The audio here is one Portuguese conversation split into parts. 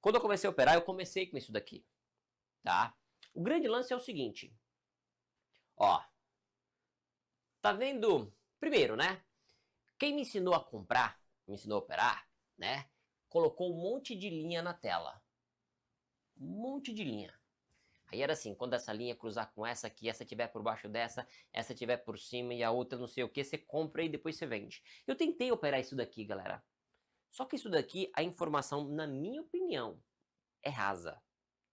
Quando eu comecei a operar, eu comecei com isso daqui, tá? O grande lance é o seguinte, ó, tá vendo? Primeiro, né? Quem me ensinou a comprar, me ensinou a operar, né? Colocou um monte de linha na tela. Um monte de linha. Aí era assim, quando essa linha cruzar com essa aqui, essa tiver por baixo dessa, essa tiver por cima e a outra não sei o que, você compra e depois você vende. Eu tentei operar isso daqui, galera. Só que isso daqui, a informação, na minha opinião, é rasa,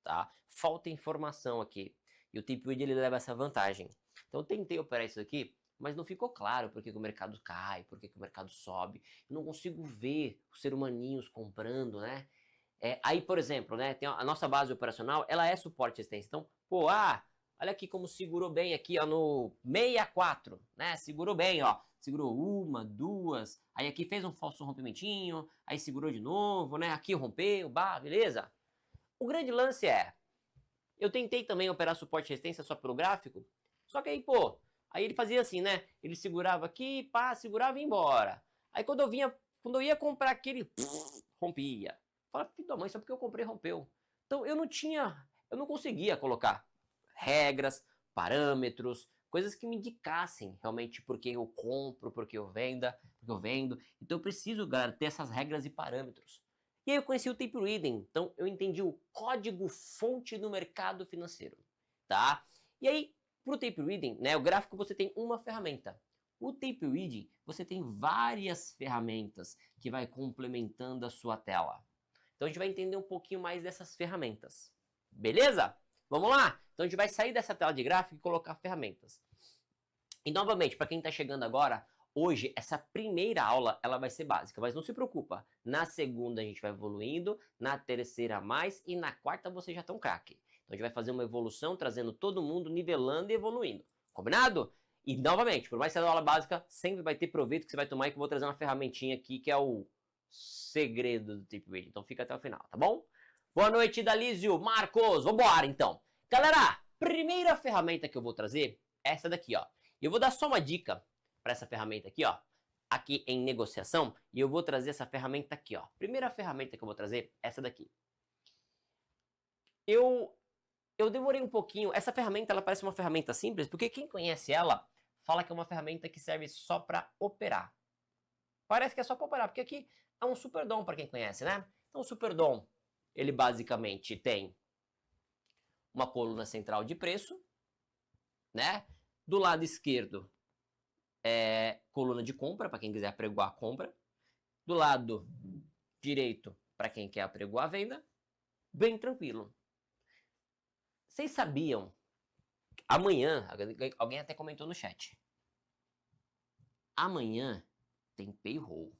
tá? Falta informação aqui. E o Tapered, ele leva essa vantagem. Então eu tentei operar isso aqui, mas não ficou claro por que o mercado cai, por que o mercado sobe. Eu não consigo ver os seres humaninhos comprando, né? Aí, por exemplo, né, tem a nossa base operacional, ela é suporte e resistência. Então, pô, olha aqui como segurou bem aqui, ó, no 64, né? Segurou bem, ó. Segurou uma, duas, aí aqui fez um falso rompimentinho, aí segurou de novo, né? Aqui rompeu, beleza? O grande lance é, eu tentei também operar suporte e resistência só pelo gráfico, só que aí, pô, aí ele fazia assim, né? Ele segurava aqui, pá, segurava e ia embora. Aí quando eu ia comprar aquele, rompia. Fala, filho da mãe, só porque eu comprei rompeu. Então eu não conseguia colocar regras, parâmetros, coisas que me indicassem realmente porque eu compro, porque eu vendo. Então eu preciso, galera, ter essas regras e parâmetros. E aí eu conheci o Tape Reading, então eu entendi o código fonte do mercado financeiro, tá? E aí, pro Tape Reading, né, o gráfico você tem uma ferramenta. O Tape Reading, você tem várias ferramentas que vai complementando a sua tela. Então a gente vai entender um pouquinho mais dessas ferramentas. Beleza? Vamos lá? Então a gente vai sair dessa tela de gráfico e colocar ferramentas. E novamente, para quem está chegando agora, hoje essa primeira aula ela vai ser básica, mas não se preocupa. Na segunda a gente vai evoluindo, na terceira mais e na quarta você já está um craque. Então a gente vai fazer uma evolução, trazendo todo mundo, nivelando e evoluindo. Combinado? E novamente, por mais que seja aula básica, sempre vai ter proveito que você vai tomar e que eu vou trazer uma ferramentinha aqui que é o segredo do Tape Reading. Então fica até o final, tá bom? Boa noite, Dalísio, Marcos, vambora então. Galera, primeira ferramenta que eu vou trazer é essa daqui, ó. Eu vou dar só uma dica para essa ferramenta aqui, ó. Aqui em negociação, e eu vou trazer essa ferramenta aqui, ó. Primeira ferramenta que eu vou trazer é essa daqui. Eu demorei um pouquinho. Essa ferramenta, ela parece uma ferramenta simples, porque quem conhece ela fala que é uma ferramenta que serve só para operar. Parece que é só para operar, porque aqui é um super dom para quem conhece, né? Então o super dom, ele basicamente tem uma coluna central de preço, né? Do lado esquerdo é coluna de compra, para quem quiser apregoar a compra. Do lado direito, para quem quer apregoar a venda. Bem tranquilo. Vocês sabiam? Amanhã, alguém até comentou no chat. Amanhã tem payroll,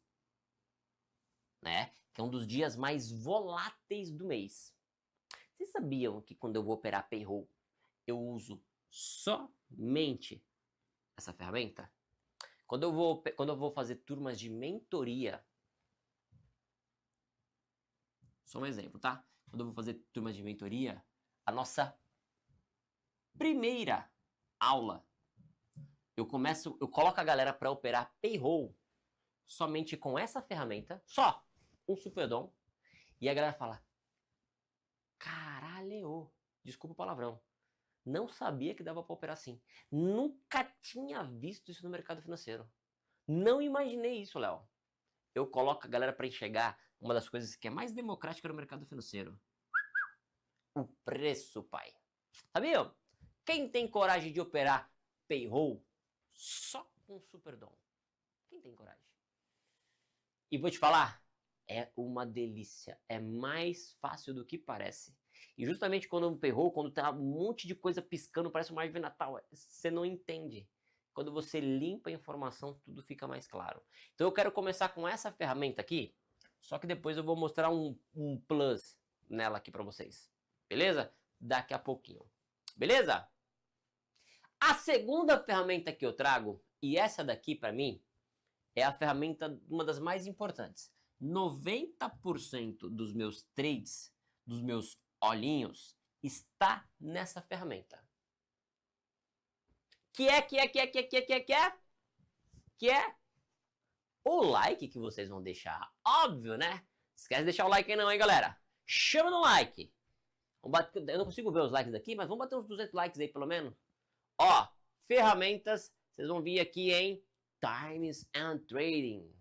né? Que é um dos dias mais voláteis do mês. Vocês sabiam que quando eu vou operar payroll, eu uso somente essa ferramenta? Quando eu vou fazer turmas de mentoria, só um exemplo, tá? Quando eu vou fazer turmas de mentoria, a nossa primeira aula, eu coloco a galera para operar payroll somente com essa ferramenta, só um superdom, e a galera fala, caralho, desculpa o palavrão, não sabia que dava para operar assim. Nunca tinha visto isso no mercado financeiro. Não imaginei isso, Léo. Eu coloco a galera para enxergar uma das coisas que é mais democrática no mercado financeiro. O preço, pai. Sabiam? Quem tem coragem de operar payroll só com superdom? Quem tem coragem? E vou te falar, é uma delícia. É mais fácil do que parece. E justamente quando um payroll, quando tá um monte de coisa piscando, parece uma árvore de Natal, você não entende. Quando você limpa a informação, tudo fica mais claro. Então eu quero começar com essa ferramenta aqui, só que depois eu vou mostrar um plus nela aqui para vocês. Beleza? Daqui a pouquinho. Beleza? A segunda ferramenta que eu trago, e essa daqui para mim, é a ferramenta, uma das mais importantes. 90% dos meus trades, dos meus olhinhos, está nessa ferramenta. Que é o like que vocês vão deixar. Óbvio, né? Esquece de deixar o like aí não, hein, galera? Chama no like. Eu não consigo ver os likes daqui, mas vamos bater uns 200 likes aí pelo menos. Ó, ferramentas, vocês vão vir aqui em Times and Trading,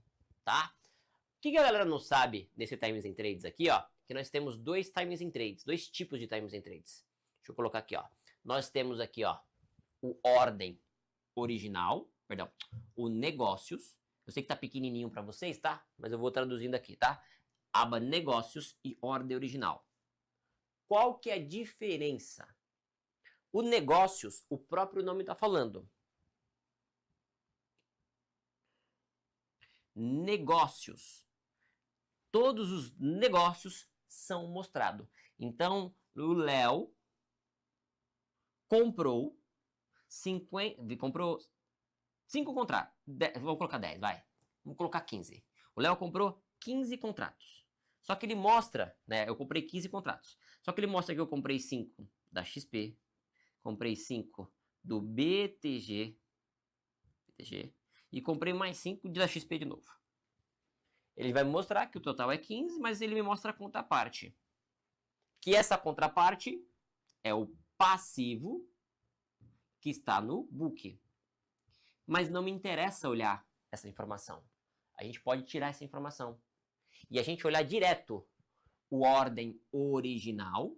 tá? O que a galera não sabe nesse Times and Trades aqui, ó? Que nós temos dois Times and Trades, dois tipos de Times and Trades. Deixa eu colocar aqui, ó. Nós temos aqui, ó, o ordem original, perdão, o negócios. Eu sei que tá pequenininho para vocês, tá? Mas eu vou traduzindo aqui, tá? Aba negócios e ordem original. Qual que é a diferença? O negócios, o próprio nome tá falando. Negócios. Todos os negócios são mostrados. Então, o Léo comprou 5 contratos. Vamos colocar 10, vai. Vamos colocar 15. O Léo comprou 15 contratos. Só que ele mostra, né? Eu comprei 15 contratos. Só que ele mostra que eu comprei 5 da XP, comprei 5 do BTG e comprei mais 5 da XP de novo. Ele vai me mostrar que o total é 15, mas ele me mostra a contraparte. Que essa contraparte é o passivo que está no book. Mas não me interessa olhar essa informação. A gente pode tirar essa informação. E a gente olhar direto o ordem original,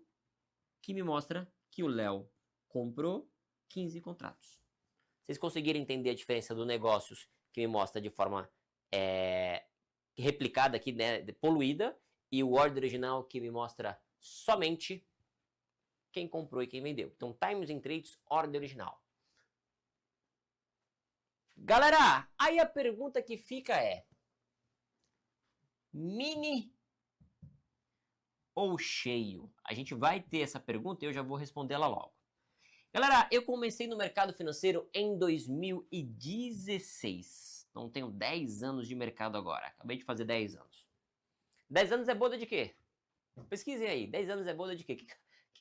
que me mostra que o Léo comprou 15 contratos. Vocês conseguiram entender a diferença do negócios, que me mostra de forma replicada aqui, né, poluída, e o ordem original, que me mostra somente quem comprou e quem vendeu. Então, Times and Trades, ordem original. Galera, aí a pergunta que fica é: mini ou cheio? A gente vai ter essa pergunta e eu já vou responder ela logo. Galera, eu comecei no mercado financeiro em 2016. Então, tenho 10 anos de mercado agora. Acabei de fazer 10 anos. 10 anos é boda de quê? Pesquisem aí. 10 anos é boda de quê? O que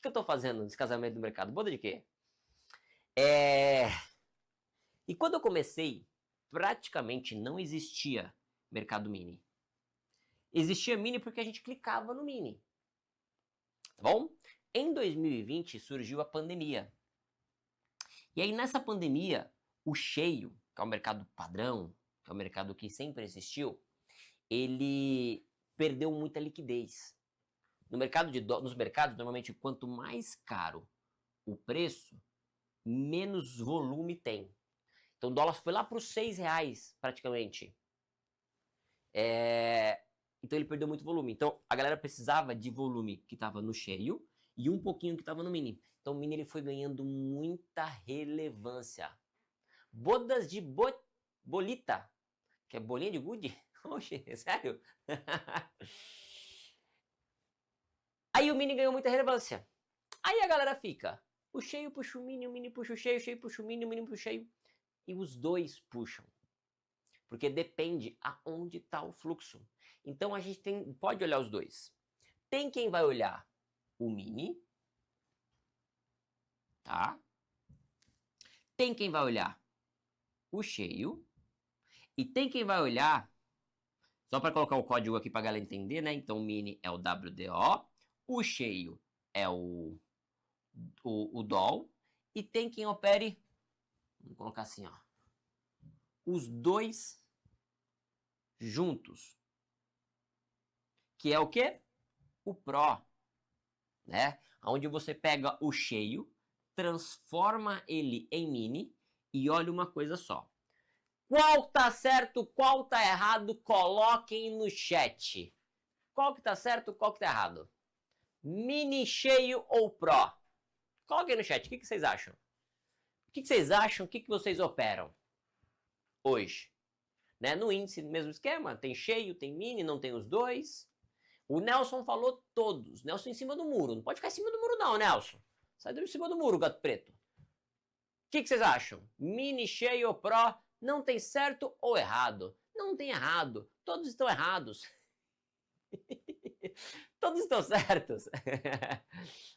eu tô fazendo nesse casamento do mercado? Boda de quê? E quando eu comecei, praticamente não existia mercado mini. Existia mini porque a gente clicava no mini. Tá bom? Em 2020 surgiu a pandemia. E aí nessa pandemia, o cheio, que é o mercado padrão, que é o mercado que sempre existiu, ele perdeu muita liquidez. Nos mercados, normalmente, quanto mais caro o preço, menos volume tem. Então o dólar foi lá para os R$6 praticamente. Então ele perdeu muito volume. Então a galera precisava de volume que estava no cheio e um pouquinho que estava no mini. Então o mini ele foi ganhando muita relevância. Bodas de bolita, que é bolinha de gude? Oxe, sério? Aí o mini ganhou muita relevância. Aí a galera fica, o cheio puxa o mini puxa o cheio puxa o mini puxa o cheio. E os dois puxam. Porque depende aonde está o fluxo. Então a gente pode olhar os dois. Tem quem vai olhar o mini, tá? Tem quem vai olhar o cheio. E tem quem vai olhar, só para colocar o código aqui para a galera entender, né? Então o mini é o WDO, o cheio é o DOL. E tem quem opere, vamos colocar assim, ó, os dois juntos. Que é o quê? O Pro, né? Onde você pega o cheio, transforma ele em mini e olha uma coisa só. Qual tá certo, qual tá errado, coloquem no chat. Qual que tá certo, qual que tá errado? Mini, cheio ou Pro? Coloquem no chat, o que vocês acham? O que vocês acham, o que vocês operam hoje? Né? No índice, mesmo esquema, tem cheio, tem mini, não tem os dois. O Nelson falou todos. Nelson em cima do muro. Não pode ficar em cima do muro não, Nelson. Sai de cima do muro, gato preto. O que vocês acham? Mini, cheio ou Pro? Não tem certo ou errado? Não tem errado. Todos estão errados. Todos estão certos.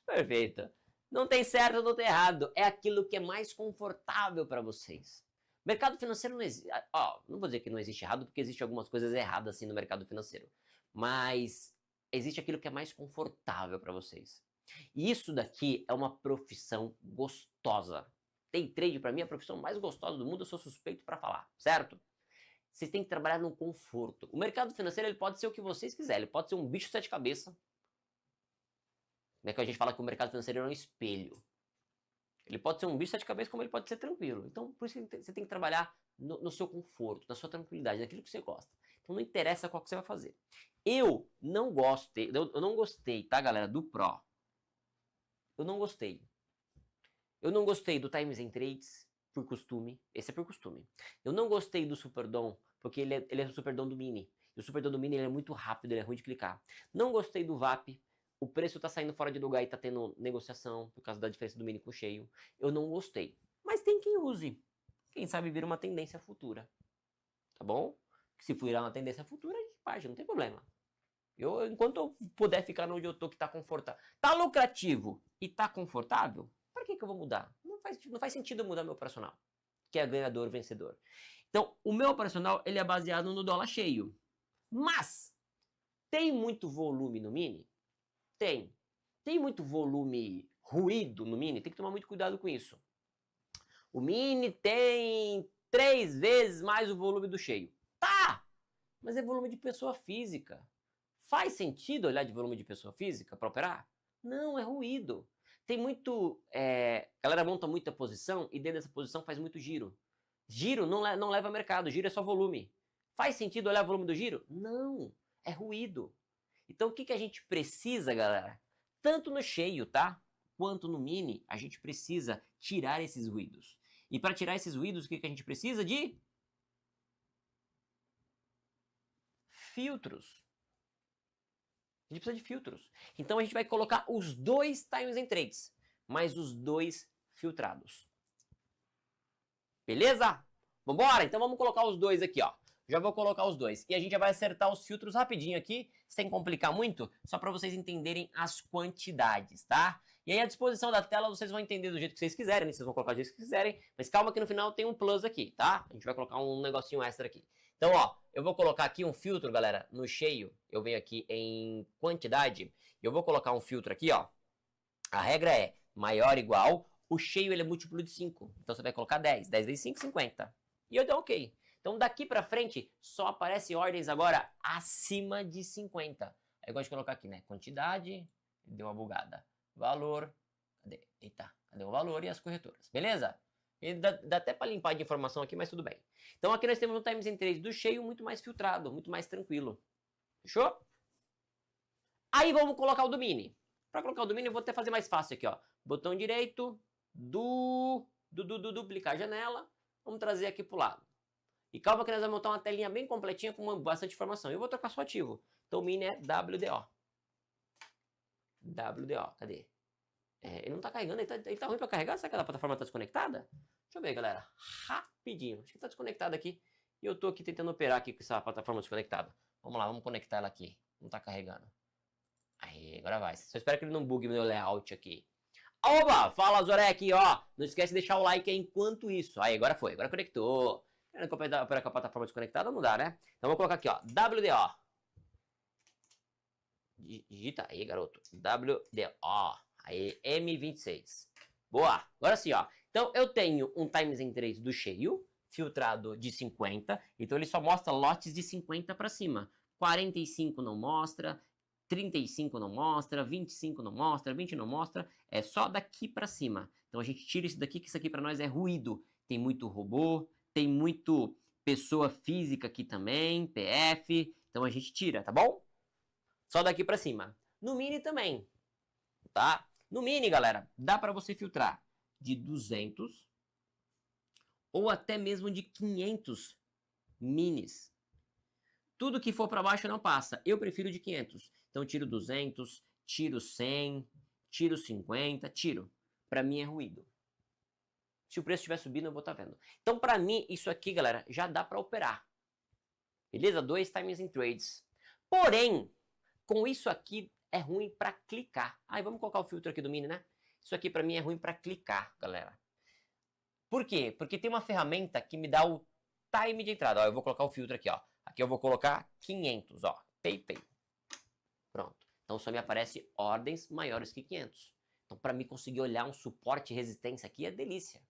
Perfeito. Não tem certo, não tem errado. É aquilo que é mais confortável para vocês. Mercado financeiro não existe. Não vou dizer que não existe errado, porque existem algumas coisas erradas assim no mercado financeiro. Mas existe aquilo que é mais confortável para vocês. E isso daqui é uma profissão gostosa. Day trade para mim é a profissão mais gostosa do mundo, eu sou suspeito para falar, certo? Vocês têm que trabalhar no conforto. O mercado financeiro ele pode ser o que vocês quiserem, ele pode ser um bicho de sete cabeças. Como é que a gente fala que o mercado financeiro é um espelho? Ele pode ser um bicho de sete cabeças como ele pode ser tranquilo. Então, por isso que você tem que trabalhar no seu conforto, na sua tranquilidade, naquilo que você gosta. Então não interessa qual que você vai fazer. Eu não gostei, tá, galera, do Pro. Eu não gostei. Eu não gostei do Times and Trades por costume. Esse é por costume. Eu não gostei do Superdom, porque ele é o Superdom do Mini. E o Superdom do Mini ele é muito rápido, ele é ruim de clicar. Não gostei do VAP. O preço tá saindo fora de lugar e tá tendo negociação por causa da diferença do Mini com o cheio. Eu não gostei. Mas tem quem use. Quem sabe vira uma tendência futura. Tá bom? Se virar uma tendência futura, a gente parte, não tem problema. Enquanto eu puder ficar onde eu tô, que tá confortável. Tá lucrativo e tá confortável, para que eu vou mudar? Não faz sentido eu mudar meu operacional, que é ganhador, vencedor. Então, o meu operacional, ele é baseado no dólar cheio. Mas, tem muito volume no Mini? Tem. Tem muito volume ruído no Mini? Tem que tomar muito cuidado com isso. O Mini tem 3 vezes mais o volume do cheio. Tá! Mas é volume de pessoa física. Faz sentido olhar de volume de pessoa física para operar? Não, é ruído. Tem muito... a galera monta muita posição e dentro dessa posição faz muito giro. Giro não leva a mercado, giro é só volume. Faz sentido olhar o volume do giro? Não, é ruído. Então o que a gente precisa, galera? Tanto no cheio, tá? Quanto no Mini, a gente precisa tirar esses ruídos. E para tirar esses ruídos, o que a gente precisa? De filtros. A gente precisa de filtros. Então a gente vai colocar os dois Times and Trades, mais os dois filtrados. Beleza? Vambora? Então vamos colocar os dois aqui, ó. Já vou colocar os dois. E a gente já vai acertar os filtros rapidinho aqui, sem complicar muito, só para vocês entenderem as quantidades, tá? E aí a disposição da tela vocês vão entender do jeito que vocês quiserem, né? Vocês vão colocar do jeito que quiserem, mas calma que no final tem um plus aqui, tá? A gente vai colocar um negocinho extra aqui. Então, ó, eu vou colocar aqui um filtro, galera, no cheio. Eu venho aqui em quantidade. Eu vou colocar um filtro aqui, ó. A regra é maior ou igual. O cheio, ele é múltiplo de 5. Então, você vai colocar 10. 10 vezes 5, 50. E eu dou ok. Então, daqui pra frente, só aparece ordens agora acima de 50. Aí eu gosto de colocar aqui, né? Quantidade. Deu uma bugada. Valor. Cadê? Eita. Cadê o valor e as corretoras? Beleza? E dá até para limpar de informação aqui, mas tudo bem. Então aqui nós temos um Times and Trades do cheio muito mais filtrado, muito mais tranquilo. Fechou? Aí vamos colocar o do Mini. Para colocar o do Mini eu vou até fazer mais fácil aqui, ó. Botão direito, duplicar janela. Vamos trazer aqui pro lado. E calma que nós vamos montar uma telinha bem completinha com bastante informação. Eu vou trocar só ativo. Então o Mini é WDO. WDO, cadê? Ele não tá carregando, ele tá ruim pra carregar? Será que a plataforma tá desconectada? Deixa eu ver, galera. Rapidinho. Acho que tá desconectada aqui. E eu tô aqui tentando operar aqui com essa plataforma desconectada. Vamos lá, vamos conectar ela aqui. Não tá carregando. Aí, agora vai. Só espero que ele não bugue meu layout aqui. Oba! Fala, Zorek, ó. Não esquece de deixar o like aí enquanto isso. Aí, agora foi. Agora conectou. Querendo operar com a plataforma desconectada? Não dá, né? Então, vou colocar aqui, ó. WDO. Digita aí, garoto. WDO. Aí, M26. Boa. Agora sim, ó. Então, eu tenho um Times and Trades do cheio, filtrado de 50. Então, ele só mostra lotes de 50 para cima. 45 não mostra, 35 não mostra, 25 não mostra, 20 não mostra. É só daqui para cima. Então, a gente tira isso daqui, que isso aqui para nós é ruído. Tem muito robô, tem muito pessoa física aqui também, PF. Então, a gente tira, tá bom? Só daqui para cima. No Mini também, tá? No Mini, galera, dá para você filtrar de 200 ou até mesmo de 500 minis. Tudo que for para baixo não passa. Eu prefiro de 500. Então, tiro 200, tiro 100, tiro 50, tiro. Para mim é ruído. Se o preço estiver subindo, eu vou estar vendo. Então, para mim, isso aqui, galera, já dá para operar. Beleza? 2 Times and Trades. Porém, com isso aqui, é ruim para clicar. Aí vamos colocar o filtro aqui do Mini, né? Isso aqui para mim é ruim para clicar, galera. Por quê? Porque tem uma ferramenta que me dá o time de entrada. Ó, eu vou colocar o filtro aqui, ó. Aqui eu vou colocar 500, ó. PayPay. Pronto. Então só me aparece ordens maiores que 500. Então para mim conseguir olhar um suporte e resistência aqui é delícia.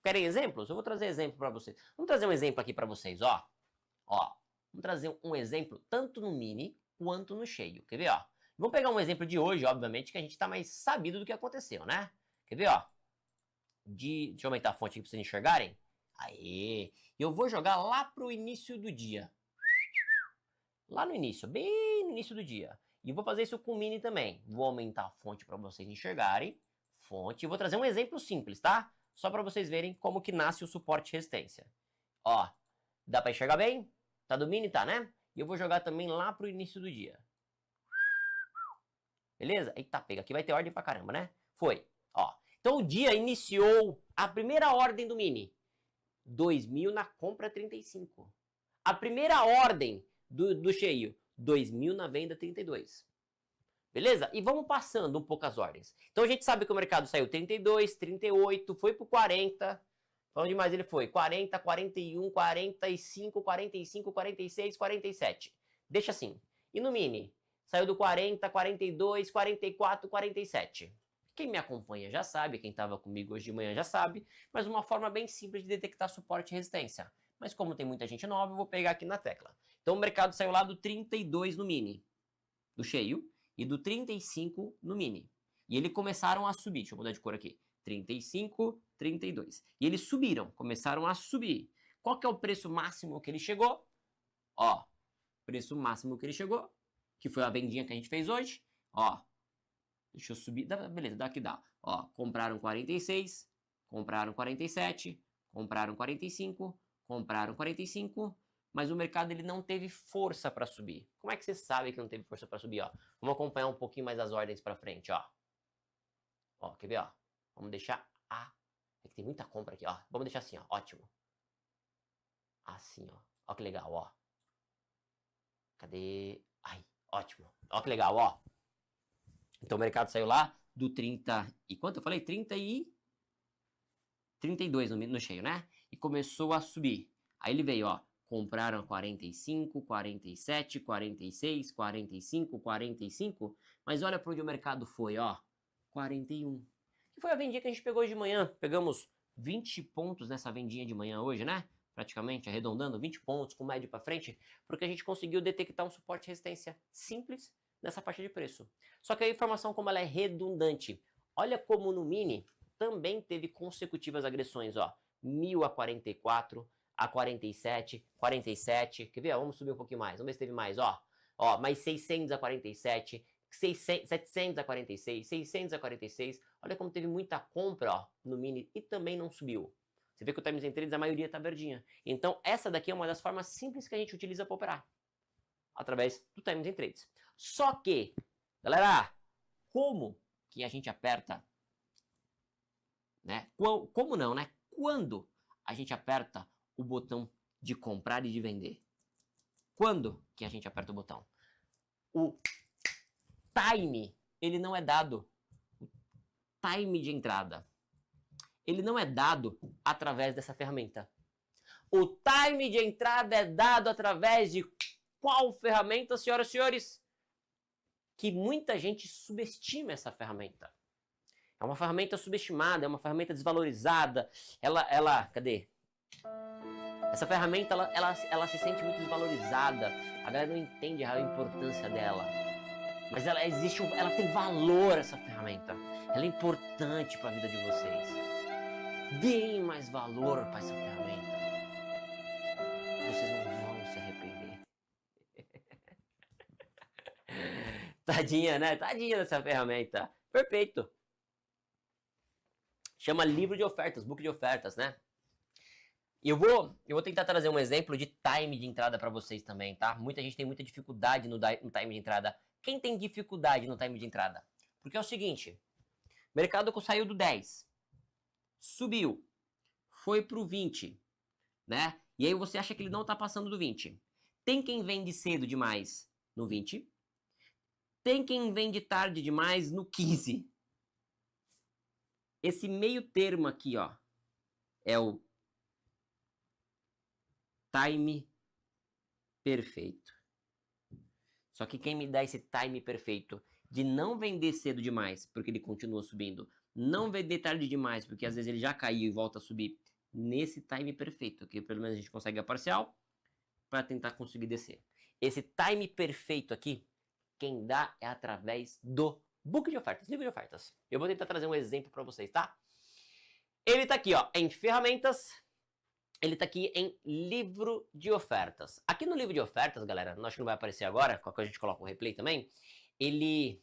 Querem exemplos? Eu vou trazer exemplo para vocês. Vamos trazer um exemplo aqui para vocês, ó. Vamos trazer um exemplo tanto no mini quanto no cheio. Quer ver, ó? Vamos pegar um exemplo de hoje, obviamente, que a gente está mais sabido do que aconteceu, né? Quer ver, ó? Deixa eu aumentar a fonte aqui para vocês enxergarem. Aê! Eu vou jogar lá pro início do dia. Lá no início, bem no início do dia. E vou fazer isso com o mini também. Vou aumentar a fonte para vocês enxergarem. Fonte. Vou trazer um exemplo simples, tá? Só para vocês verem como que nasce o suporte e resistência. Ó, dá para enxergar bem? Tá do mini? Tá, né? E eu vou jogar também lá pro início do dia. Beleza? Eita, pega. Aqui vai ter ordem pra caramba, né? Foi. Ó. Então o dia iniciou a primeira ordem do mini. 2.000 na compra 35. A primeira ordem do cheio. 2.000 na venda 32. Beleza? E vamos passando um pouco as ordens. Então a gente sabe que o mercado saiu 32, 38, foi pro 40. Onde mais ele foi? 40, 41, 45, 45, 46, 47. Deixa assim. E no mini? Saiu do 40, 42, 44, 47. Quem me acompanha já sabe, quem estava comigo hoje de manhã já sabe, mas uma forma bem simples de detectar suporte e resistência. Mas como tem muita gente nova, eu vou pegar aqui na tecla. Então o mercado saiu lá do 32 no mini, do cheio, e do 35 no mini. E eles começaram a subir. Deixa eu mudar de cor aqui. 35, 32. E eles subiram, começaram a subir. Qual que é o preço máximo que ele chegou? Ó, preço máximo que ele chegou, que foi a vendinha que a gente fez hoje. Ó, deixa eu subir. Beleza, daqui dá. Ó, compraram 46, compraram 47, compraram 45, compraram 45, mas o mercado ele não teve força para subir. Como é que você sabe que não teve força para subir? Ó, vamos acompanhar um pouquinho mais as ordens para frente, ó. Ó, quer ver, ó? Vamos deixar a... É que tem muita compra aqui, ó. Vamos deixar assim, ó. Ótimo. Assim, ó. Ó que legal, ó. Cadê? Ai, ótimo. Ó que legal, ó. Então o mercado saiu lá do 30 e quanto eu falei? 32 no cheio, né? E começou a subir. Aí ele veio, ó. Compraram 45, 47, 46, 45, 45. Mas olha para onde o mercado foi, ó. 41. Que foi a vendinha que a gente pegou hoje de manhã. Pegamos 20 pontos nessa vendinha de manhã hoje, né? Praticamente arredondando 20 pontos com médio para frente, porque a gente conseguiu detectar um suporte e resistência simples nessa faixa de preço. Só que a informação como ela é redundante. Olha como no mini também teve consecutivas agressões, ó. 1.000 a 44, a 47, 47. Quer ver? Vamos subir um pouquinho mais. Vamos ver se teve mais, ó. Ó, mais 600 a 47, 700 a 46, 600 a 46. Olha como teve muita compra, ó, no mini e também não subiu. Você vê que o Times and Trades, a maioria tá verdinha. Então, essa daqui é uma das formas simples que a gente utiliza para operar. Através do Times and Trades. Só que, galera, como que a gente aperta, né? Como não, né? Quando a gente aperta o botão de comprar e de vender? Quando que a gente aperta o botão? O time, ele não é dado. O time de entrada. Ele não é dado através dessa ferramenta. O time de entrada é dado através de qual ferramenta, senhoras e senhores? Que muita gente subestima essa ferramenta. É uma ferramenta subestimada, é uma ferramenta desvalorizada. Cadê? Essa ferramenta, ela se sente muito desvalorizada. A galera não entende a importância dela. Mas ela tem valor, essa ferramenta. Ela é importante para a vida de vocês. Deem mais valor para essa ferramenta. Vocês não vão se arrepender. Tadinha, né? Tadinha dessa ferramenta. Perfeito. Chama livro de ofertas, book de ofertas, né? E eu vou tentar trazer um exemplo de time de entrada para vocês também, tá? Muita gente tem muita dificuldade no time de entrada. Quem tem dificuldade no time de entrada? Porque é o seguinte, mercado saiu do 10, subiu, foi pro 20, né? E aí você acha que ele não tá passando do 20. Tem quem vende cedo demais no 20, tem quem vende tarde demais no 15. Esse meio termo aqui, ó, é o time perfeito. Só que quem me dá esse time perfeito de não vender cedo demais, porque ele continua subindo, não vender tarde demais, porque às vezes ele já caiu e volta a subir, nesse time perfeito, que pelo menos a gente consegue a parcial, para tentar conseguir descer. Esse time perfeito aqui, quem dá é através do book de ofertas, livro de ofertas. Eu vou tentar trazer um exemplo para vocês, tá? Ele tá aqui, ó, em ferramentas. Ele tá aqui em livro de ofertas. Aqui no livro de ofertas, galera, acho que não vai aparecer agora, qualquer coisa a gente coloca o replay também. Ele...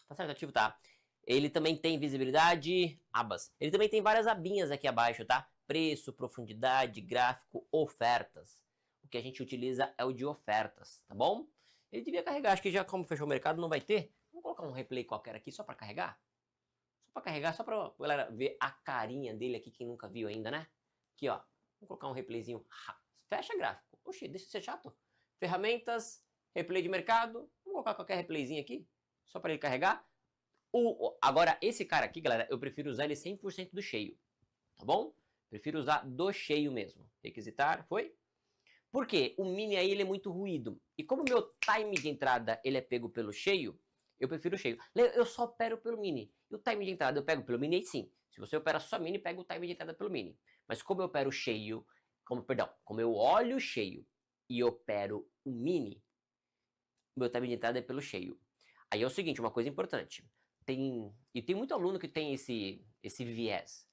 Tá certo, ativo, tá? Ele também tem visibilidade, abas. Ele também tem várias abinhas aqui abaixo, tá? Preço, profundidade, gráfico, ofertas. O que a gente utiliza é o de ofertas, tá bom? Ele devia carregar, acho que já como fechou o mercado não vai ter. Vamos colocar um replay qualquer aqui só para carregar? Só para carregar, só para galera ver a carinha dele aqui, quem nunca viu ainda, né? Aqui, ó. Vamos colocar um replayzinho. Fecha gráfico. Oxi, deixa de ser chato. Ferramentas, replay de mercado. Vamos colocar qualquer replayzinho aqui, só para ele carregar. Agora, esse cara aqui, galera, eu prefiro usar ele 100% do cheio, tá bom? Prefiro usar do cheio mesmo. Requisitar, foi? Por quê? O mini aí, ele é muito ruído. E como o meu time de entrada, ele é pego pelo cheio, eu prefiro o cheio. Eu só opero pelo mini. E o time de entrada eu pego pelo mini, aí sim. Se você opera só mini, pega o time de entrada pelo mini. Mas como eu opero cheio, como eu olho cheio e opero o mini, meu time de entrada é pelo cheio. Aí é o seguinte, uma coisa importante. Tem muito aluno que tem esse viés.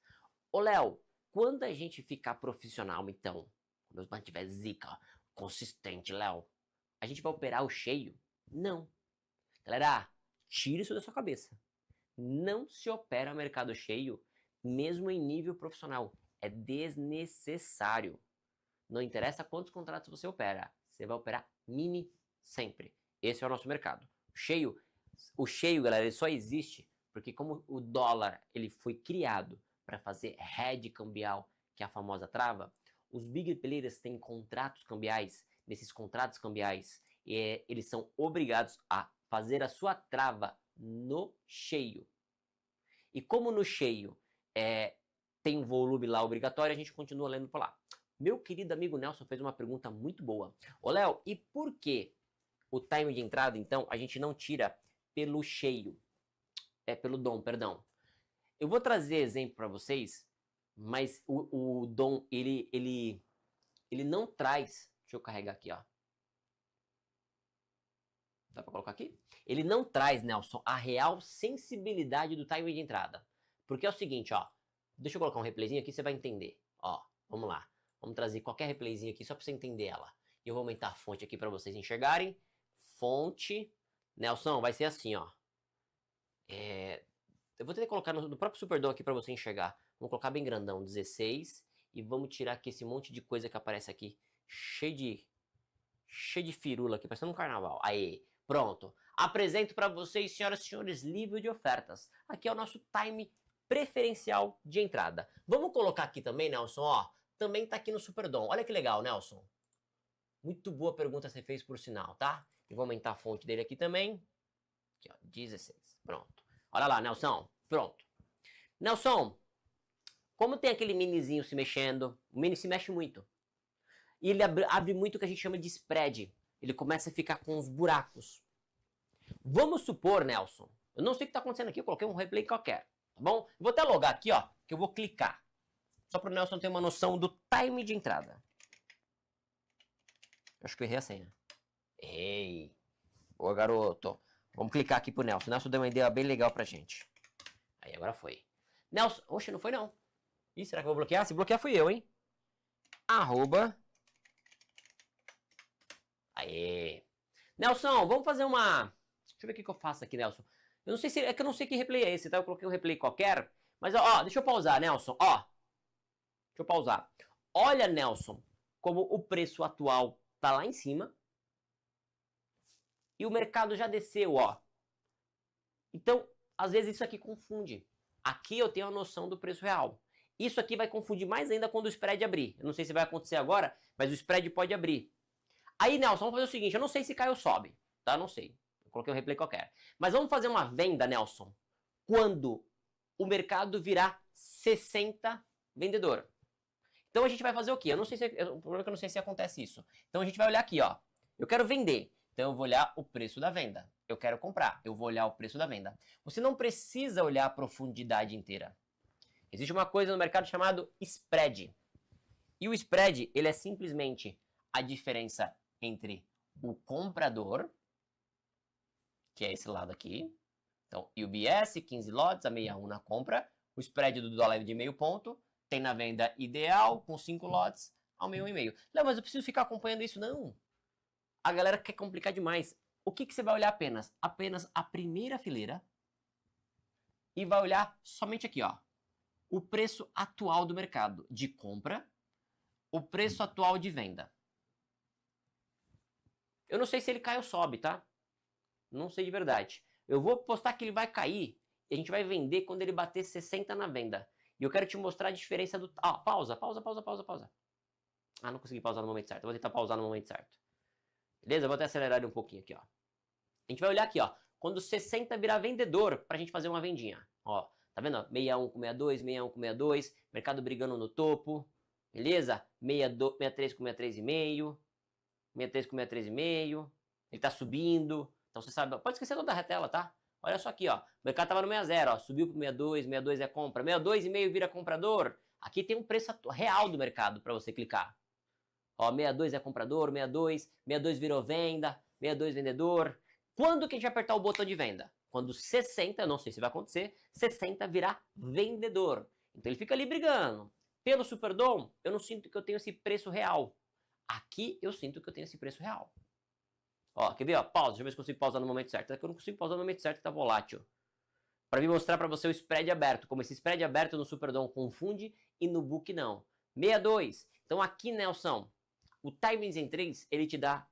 Ô, Léo, quando a gente ficar profissional, então, quando eu mantiver zica, consistente, Léo, a gente vai operar o cheio? Não. Galera, tire isso da sua cabeça. Não se opera mercado cheio, mesmo em nível profissional. É desnecessário. Não interessa quantos contratos você opera. Você vai operar mini sempre. Esse é o nosso mercado. O cheio, galera, ele só existe porque como o dólar ele foi criado para fazer hedge cambial, que é a famosa trava, os big players têm contratos cambiais. Nesses contratos cambiais, eles são obrigados a fazer a sua trava no cheio. E como no cheio tem um volume lá obrigatório, a gente continua lendo por lá. Meu querido amigo Nelson fez uma pergunta muito boa. Ô, Léo, e por que o time de entrada, então, a gente não tira pelo cheio? Pelo DOM, perdão. Eu vou trazer exemplo para vocês, mas o DOM, ele não traz... Deixa eu carregar aqui, ó. Dá para colocar aqui? Ele não traz, Nelson, a real sensibilidade do time de entrada. Porque é o seguinte, ó. Deixa eu colocar um replayzinho aqui, você vai entender. Ó, vamos lá. Vamos trazer qualquer replayzinho aqui só para você entender ela. E eu vou aumentar a fonte aqui para vocês enxergarem. Fonte. Nelson, vai ser assim, ó. Eu vou tentar colocar no próprio Superdom aqui para você enxergar. Vamos colocar bem grandão, 16. E vamos tirar aqui esse monte de coisa que aparece aqui. Cheio de firula aqui, parecendo um carnaval. Aí, pronto. Apresento para vocês, senhoras e senhores, livro de ofertas. Aqui é o nosso time preferencial de entrada. Vamos colocar aqui também, Nelson, ó. Também tá aqui no Superdom. Olha que legal, Nelson. Muito boa pergunta você fez, por sinal, tá? E vou aumentar a fonte dele aqui também. Aqui, ó, 16. Pronto. Olha lá, Nelson. Pronto. Nelson, como tem aquele minizinho se mexendo, o mini se mexe muito. E ele abre muito o que a gente chama de spread. Ele começa a ficar com uns buracos. Vamos supor, Nelson, eu não sei o que está acontecendo aqui, eu coloquei um replay qualquer, tá bom? Eu vou até logar aqui, ó, que eu vou clicar. Só para o Nelson ter uma noção do time de entrada. Acho que eu errei a senha. Ei, boa, garoto. Vamos clicar aqui pro Nelson. O Nelson deu uma ideia bem legal pra gente. Aí, agora foi. Nelson, oxe, não foi não. Ih, será que eu vou bloquear? Se bloquear fui eu, hein? Arroba. Aê. Nelson, vamos fazer uma... Deixa eu ver o que eu faço aqui, Nelson. Eu não sei se... É que eu não sei que replay é esse, tá? Eu coloquei um replay qualquer. Mas, ó, deixa eu pausar, Nelson. Ó. Deixa eu pausar. Olha, Nelson, como o preço atual tá lá em cima. E o mercado já desceu, ó. Então, às vezes isso aqui confunde. Aqui eu tenho a noção do preço real. Isso aqui vai confundir mais ainda quando o spread abrir. Eu não sei se vai acontecer agora, mas o spread pode abrir. Aí, Nelson, vamos fazer o seguinte. Eu não sei se cai ou sobe, tá? Não sei. Eu coloquei um replay qualquer. Mas vamos fazer uma venda, Nelson, quando o mercado virar 60 vendedor. Então, a gente vai fazer o quê? Eu não sei se... O problema é que eu não sei se acontece isso. Então, a gente vai olhar aqui, ó. Eu quero vender. Então eu vou olhar o preço da venda. Eu quero comprar, eu vou olhar o preço da venda. Você não precisa olhar a profundidade inteira. Existe uma coisa no mercado chamado spread. E o spread, ele é simplesmente a diferença entre o comprador, que é esse lado aqui. Então, UBS, 15 lotes, a 61 na compra. O spread do dólar é de meio ponto. Tem na venda ideal, com 5 lotes, ao meio e meio. Não, mas eu preciso ficar acompanhando isso? Não. A galera quer complicar demais. O que você vai olhar apenas? Apenas a primeira fileira. E vai olhar somente aqui, ó. O preço atual do mercado de compra, o preço atual de venda. Eu não sei se ele cai ou sobe, tá? Não sei de verdade. Eu vou postar que ele vai cair e a gente vai vender quando ele bater 60 na venda. E eu quero te mostrar a diferença do... Ah, pausa. Ah, não consegui pausar no momento certo. Eu vou tentar pausar no momento certo. Beleza? Eu vou até acelerar ele um pouquinho aqui, ó. A gente vai olhar aqui, ó. Quando 60 virar vendedor, pra gente fazer uma vendinha. Ó, tá vendo? 61 com 62, 61 com 62. Mercado brigando no topo. Beleza? 63 com 63,5. 63 com 63,5. Ele tá subindo. Então você sabe... Pode esquecer toda a retela, tá? Olha só aqui, ó. O mercado tava no 60, ó. Subiu pro 62, 62 é compra. 62,5 vira comprador. Aqui tem um preço real do mercado pra você clicar. Ó, 62 é comprador, 62 virou venda, 62 vendedor. Quando que a gente vai apertar o botão de venda? Quando 60, não sei se vai acontecer, 60 virar vendedor. Então ele fica ali brigando. Pelo Superdome, eu não sinto que eu tenho esse preço real. Aqui eu sinto que eu tenho esse preço real. Ó, quer ver? Ó, pausa, deixa eu ver se eu consigo pausar no momento certo. É que eu não consigo pausar no momento certo, tá volátil. Para me mostrar para você o spread aberto. Como esse spread aberto no Superdome confunde e no Book não. 62. Então aqui, Nelson, o Timings em 3, ele te dá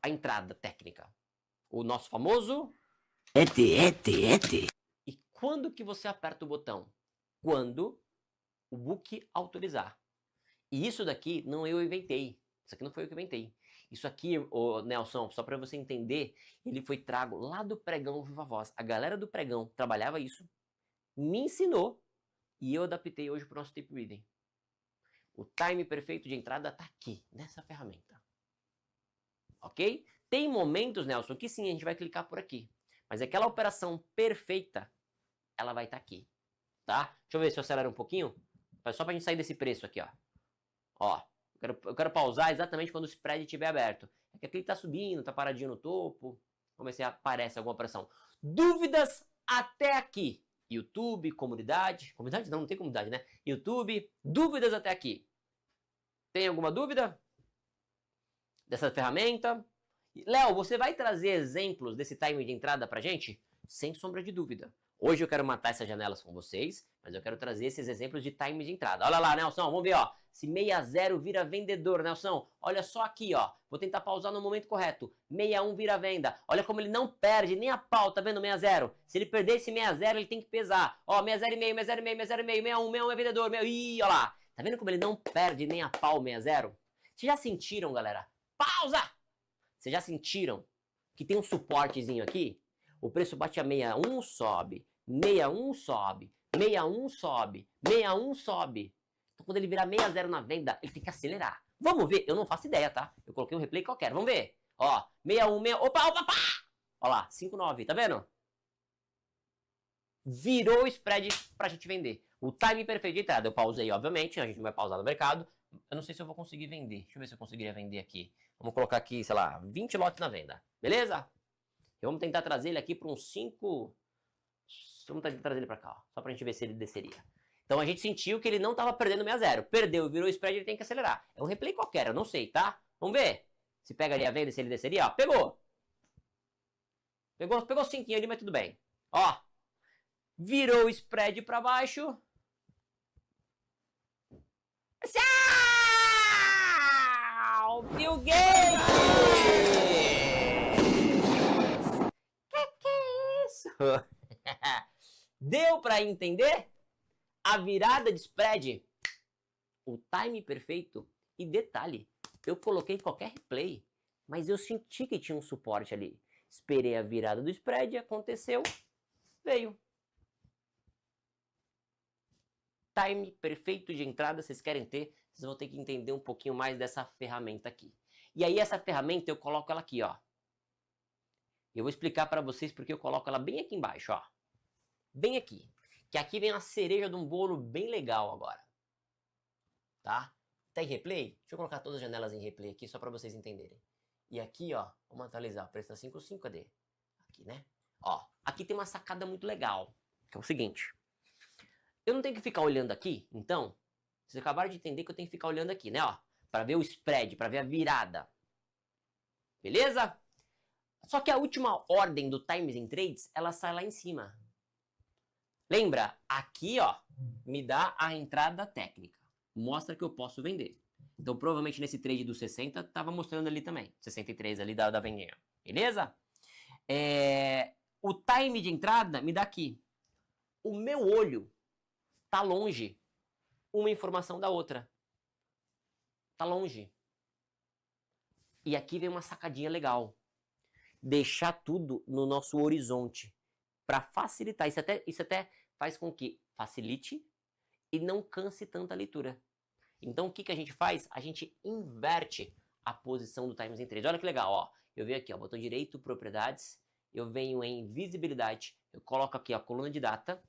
a entrada técnica. O nosso famoso... E quando que você aperta o botão? Quando o Book autorizar. E isso daqui não eu inventei. Isso aqui não foi eu que inventei. Isso aqui, ô Nelson, só para você entender, ele foi trago lá do Pregão Viva Voz. A galera do Pregão trabalhava isso, me ensinou e eu adaptei hoje para o nosso tape reading. O time perfeito de entrada está aqui, nessa ferramenta. Ok? Tem momentos, Nelson, que sim, a gente vai clicar por aqui. Mas aquela operação perfeita, ela vai estar aqui. Tá? Deixa eu ver se eu acelero um pouquinho. Só para a gente sair desse preço aqui, ó. Ó, eu quero pausar exatamente quando o spread estiver aberto. É que aqui ele está subindo, está paradinho no topo. Vamos ver se aparece alguma operação. Dúvidas até aqui. YouTube, comunidade. Comunidade não tem comunidade, né? YouTube, dúvidas até aqui. Tem alguma dúvida dessa ferramenta? Léo, você vai trazer exemplos desse time de entrada pra gente? Sem sombra de dúvida. Hoje eu quero matar essas janelas com vocês, mas eu quero trazer esses exemplos de time de entrada. Olha lá, Nelson, vamos ver, ó. Se 60 vira vendedor, Nelson, olha só aqui, ó. Vou tentar pausar no momento correto. 61 vira venda. Olha como ele não perde nem a pau, tá vendo? 60. Se ele perder esse 60, ele tem que pesar. Ó, 60,5, 60,5, 60,5, 61 é vendedor. Ih, olha lá. Tá vendo como ele não perde nem a pau 60? Vocês já sentiram, galera? Pausa! Vocês já sentiram que tem um suportezinho aqui? O preço bate a 61, sobe. 61 sobe. 61 sobe. 61 sobe. Então, quando ele virar 60 na venda, ele tem que acelerar. Vamos ver? Eu não faço ideia, tá? Eu coloquei um replay qualquer. Vamos ver. Ó, 61, 6... Opa, opa, opa! Ó lá, 5,9. Tá vendo? Virou o spread pra gente vender. O time perfeito de entrada. Eu pausei, obviamente. A gente não vai pausar no mercado. Eu não sei se eu vou conseguir vender. Deixa eu ver se eu conseguiria vender aqui. Vamos colocar aqui, sei lá, 20 lotes na venda. Beleza? E vamos tentar trazer ele aqui para uns 5... Vamos tentar trazer ele para cá, ó, só pra gente ver se ele desceria. Então a gente sentiu que ele não estava perdendo 60. Perdeu, virou o spread, ele tem que acelerar. É um replay qualquer, eu não sei, tá? Vamos ver. Se pegaria a venda, se ele desceria, ó. Pegou. Pegou 5 ali, mas tudo bem. Ó. Virou o spread para baixo. Tchau! Bill Gates! Que é isso? Deu para entender? A virada de spread, o time perfeito e detalhe, eu coloquei qualquer replay, mas eu senti que tinha um suporte ali. Esperei a virada do spread, aconteceu, veio. Time perfeito de entrada, vocês querem ter, vocês vão ter que entender um pouquinho mais dessa ferramenta aqui. E aí essa ferramenta eu coloco ela aqui, ó. Eu vou explicar para vocês porque eu coloco ela bem aqui embaixo, ó. Bem aqui. Que aqui vem a cereja de um bolo bem legal agora. Tá? Tá em replay? Deixa eu colocar todas as janelas em replay aqui só para vocês entenderem. E aqui, ó, vamos atualizar. O preço tá 5,5, cadê? Aqui, né? Ó, aqui tem uma sacada muito legal. Que é o seguinte. Eu não tenho que ficar olhando aqui, então. Vocês acabaram de entender que eu tenho que ficar olhando aqui, né, ó. Para ver o spread, para ver a virada. Beleza? Só que a última ordem do Times in Trades, ela sai lá em cima. Lembra? Aqui, ó, me dá a entrada técnica. Mostra que eu posso vender. Então, provavelmente nesse trade do 60, estava mostrando ali também. 63 ali da vendinha. Beleza? O time de entrada me dá aqui. O meu olho tá longe uma informação da outra. Tá longe. E aqui vem uma sacadinha legal. Deixar tudo no nosso horizonte. Para facilitar. Isso até faz com que facilite e não canse tanta leitura. Então, o que a gente faz? A gente inverte a posição do Times in Trades. Olha que legal, ó. Eu venho aqui, ó, botão direito, propriedades. Eu venho em visibilidade. Eu coloco aqui a coluna de data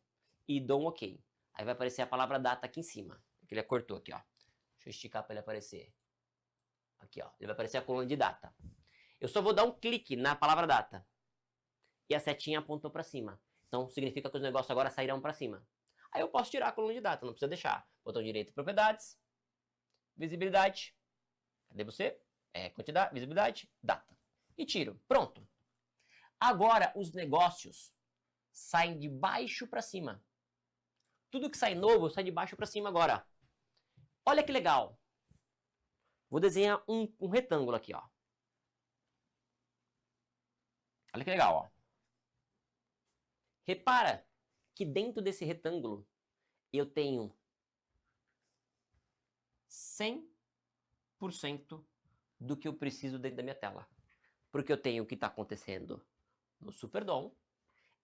e dou um OK. Aí vai aparecer a palavra data aqui em cima. Ele cortou aqui, ó. Deixa eu esticar para ele aparecer. Aqui, ó. Ele vai aparecer a coluna de data. Eu só vou dar um clique na palavra data. E a setinha apontou para cima. Então, significa que os negócios agora sairão para cima. Aí eu posso tirar a coluna de data, não precisa deixar. Botão direito, propriedades, visibilidade. Cadê você? Quantidade, visibilidade, data. E tiro. Pronto. Agora, os negócios saem de baixo para cima. Tudo que sai novo sai de baixo para cima agora. Olha que legal. Vou desenhar um retângulo aqui, ó. Olha que legal, ó. Repara que dentro desse retângulo eu tenho 100% do que eu preciso dentro da minha tela. Porque eu tenho o que está acontecendo no Superdom,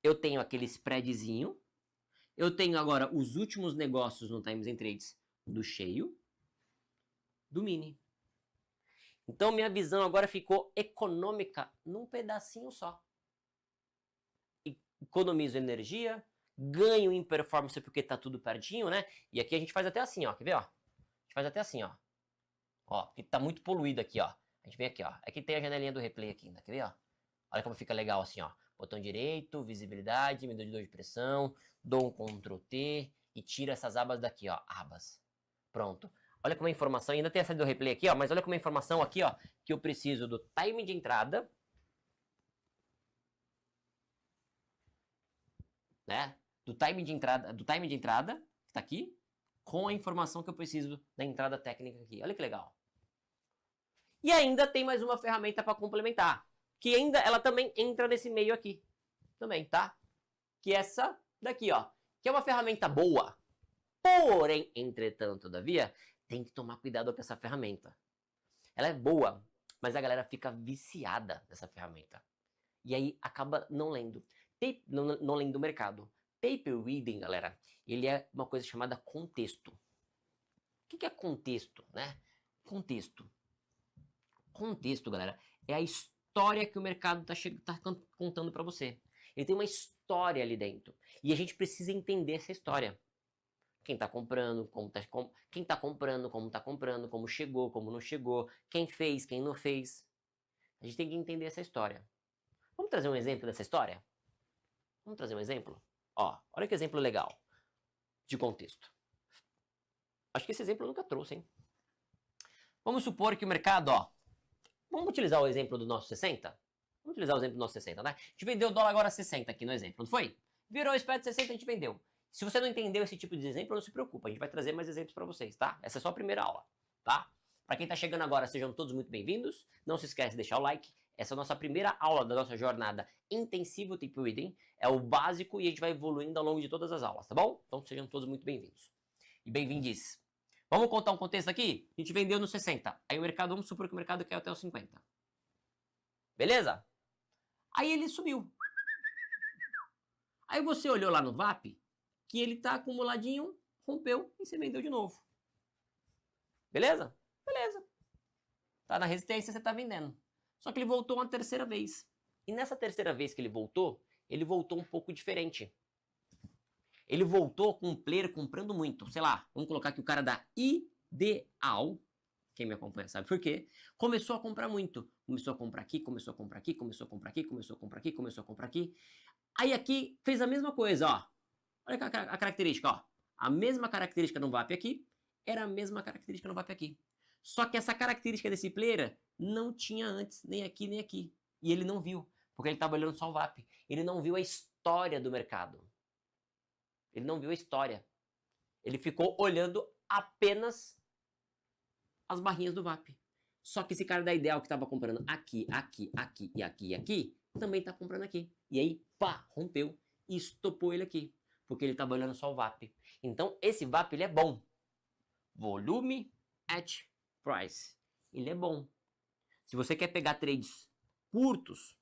eu tenho aquele spreadzinho, eu tenho agora os últimos negócios no Times in Trades do cheio, do mini. Então minha visão agora ficou econômica num pedacinho só. Economizo energia, ganho em performance porque tá tudo pertinho, né? E aqui a gente faz até assim, ó. Quer ver, ó? A gente faz até assim, ó. Ó, porque tá muito poluído aqui, ó. A gente vem aqui, ó. Aqui tem a janelinha do replay aqui ainda. Quer ver, ó? Olha como fica legal assim, ó. Botão direito, visibilidade, medidor de pressão, dou um Ctrl T e tiro essas abas daqui, ó. Abas. Pronto. Olha como a informação, ainda tem essa do replay aqui, ó. Mas olha como a informação aqui, ó, que eu preciso do time de entrada, né? Do time de entrada, que tá aqui, com a informação que eu preciso da entrada técnica aqui. Olha que legal. E ainda tem mais uma ferramenta para complementar, que ainda ela também entra nesse meio aqui, também, tá? Que é essa daqui, ó, que é uma ferramenta boa. Porém, entretanto, todavia, tem que tomar cuidado com essa ferramenta. Ela é boa, mas a galera fica viciada nessa ferramenta. E aí acaba não lendo. Não lendo o mercado. Paper reading, galera, ele é uma coisa chamada contexto. O que é contexto, né? Contexto. Contexto, galera, é a história que o mercado tá contando para você. Ele tem uma história ali dentro. E a gente precisa entender essa história. Quem tá comprando, quem tá comprando, como tá comprando, como chegou, como não chegou, quem fez, quem não fez. A gente tem que entender essa história. Vamos trazer um exemplo dessa história? Vamos trazer um exemplo? Ó, olha que exemplo legal de contexto. Acho que esse exemplo eu nunca trouxe, hein? Vamos supor que o mercado, ó, vamos utilizar o exemplo do nosso 60? Vamos utilizar o exemplo do nosso 60, né? A gente vendeu o dólar agora a 60 aqui no exemplo, não foi? Virou o spread de 60, a gente vendeu. Se você não entendeu esse tipo de exemplo, não se preocupa, a gente vai trazer mais exemplos para vocês, tá? Essa é só a primeira aula, tá? Para quem tá chegando agora, sejam todos muito bem-vindos. Não se esquece de deixar o like. Essa é a nossa primeira aula da nossa jornada intensiva Tape Reading. É o básico e a gente vai evoluindo ao longo de todas as aulas, tá bom? Então sejam todos muito bem-vindos. E bem-vindes. Vamos contar um contexto aqui? A gente vendeu no 60. Aí o mercado, vamos supor que o mercado caiu até os 50. Beleza? Aí ele subiu. Aí você olhou lá no VAP, que ele tá acumuladinho, rompeu e você vendeu de novo. Beleza? Beleza. tá na resistência, você tá vendendo. Só que ele voltou uma terceira vez. E nessa terceira vez que ele voltou um pouco diferente. Ele voltou com um player comprando muito. Sei lá, vamos colocar aqui o cara da Ideal. Quem me acompanha sabe por quê. Começou a comprar muito. Começou a comprar aqui, começou a comprar aqui, começou a comprar aqui, começou a comprar aqui, começou a comprar aqui. Aí aqui fez a mesma coisa, ó. Olha a característica, ó. A mesma característica no VAP aqui era a mesma característica no VAP aqui. Só que essa característica desse player não tinha antes, nem aqui, nem aqui. E ele não viu, porque ele estava olhando só o VAP. Ele não viu a história do mercado. Ele não viu a história. Ele ficou olhando apenas as barrinhas do VAP. Só que esse cara da Ideal que estava comprando aqui, aqui, aqui e aqui e aqui, também está comprando aqui. E aí, pá, rompeu e estopou ele aqui. Porque ele estava olhando só o VAP. Então, esse VAP, ele é bom. Volume at price. Ele é bom. Se você quer pegar trades curtos,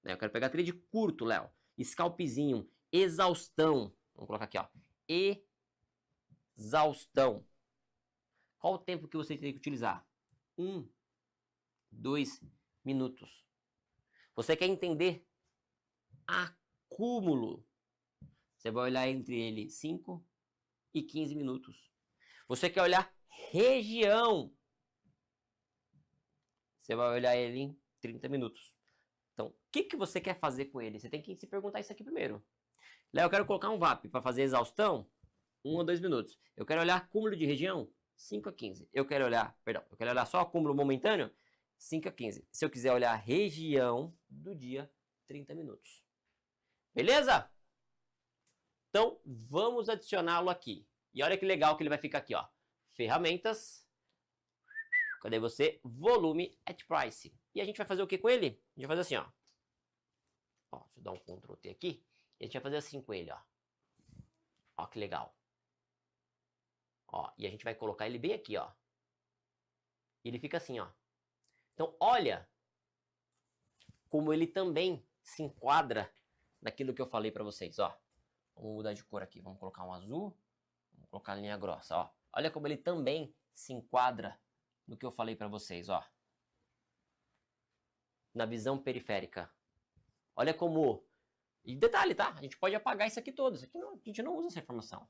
né? Eu quero pegar trade curto, Léo. Scalpzinho, exaustão. Vamos colocar aqui, ó. Exaustão. Qual o tempo que você tem que utilizar? 1, 2 minutos. Você quer entender acúmulo? Você vai olhar entre ele 5 e 15 minutos. Você quer olhar região? Você vai olhar ele em 30 minutos. Então, o que você quer fazer com ele? Você tem que se perguntar isso aqui primeiro. Léo, eu quero colocar um VAP para fazer exaustão, 1 ou 2 minutos. Eu quero olhar acúmulo de região, 5 a 15. Eu quero olhar só acúmulo momentâneo, 5 a 15. Se eu quiser olhar região do dia, 30 minutos. Beleza? Então, vamos adicioná-lo aqui. E olha que legal que ele vai ficar aqui, ó. Ferramentas. Cadê você? Volume at price. E a gente vai fazer o que com ele? A gente vai fazer assim, ó. Ó, deixa eu dar um Ctrl T aqui. E a gente vai fazer assim com ele, ó. Ó, que legal. Ó, e a gente vai colocar ele bem aqui, ó. E ele fica assim, ó. Então, olha como ele também se enquadra naquilo que eu falei pra vocês, ó. Vamos mudar de cor aqui. Vamos colocar um azul. Vamos colocar a linha grossa, ó. Olha como ele também se enquadra no que eu falei pra vocês, ó. Na visão periférica. Olha como... E detalhe, tá? A gente pode apagar isso aqui todo. Isso aqui não, a gente não usa essa informação.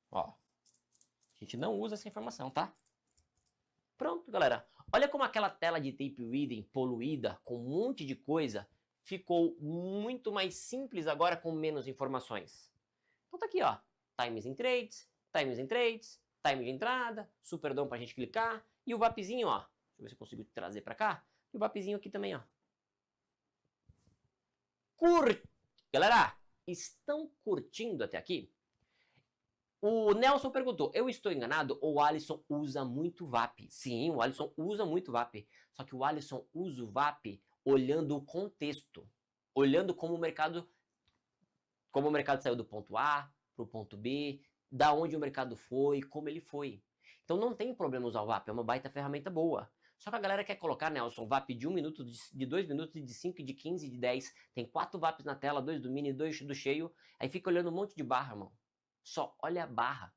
Ó. A gente não usa essa informação, tá? Pronto, galera. Olha como aquela tela de tape reading poluída, com um monte de coisa, ficou muito mais simples agora com menos informações. Então tá aqui, ó. Times em trades, time de entrada, super DOM pra gente clicar. E o VAPzinho, ó. Deixa eu ver se eu consigo trazer pra cá. E o VAPzinho aqui também, ó. Galera, estão curtindo até aqui? O Nelson perguntou, eu estou enganado ou o Alisson usa muito VAP? Sim, o Alisson usa muito VAP. Só que o Alisson usa o VAP olhando o contexto. Olhando como o mercado saiu do ponto A para o ponto B, da onde o mercado foi, como ele foi. Então não tem problema usar o VAP, é uma baita ferramenta boa. Só que a galera quer colocar, Nelson, VAP de 1 minuto, de 2 minutos, de 5, de 15, de 10. Tem 4 VAPs na tela, 2 do mini, 2 do cheio. Aí fica olhando um monte de barra, irmão. Só olha a barra.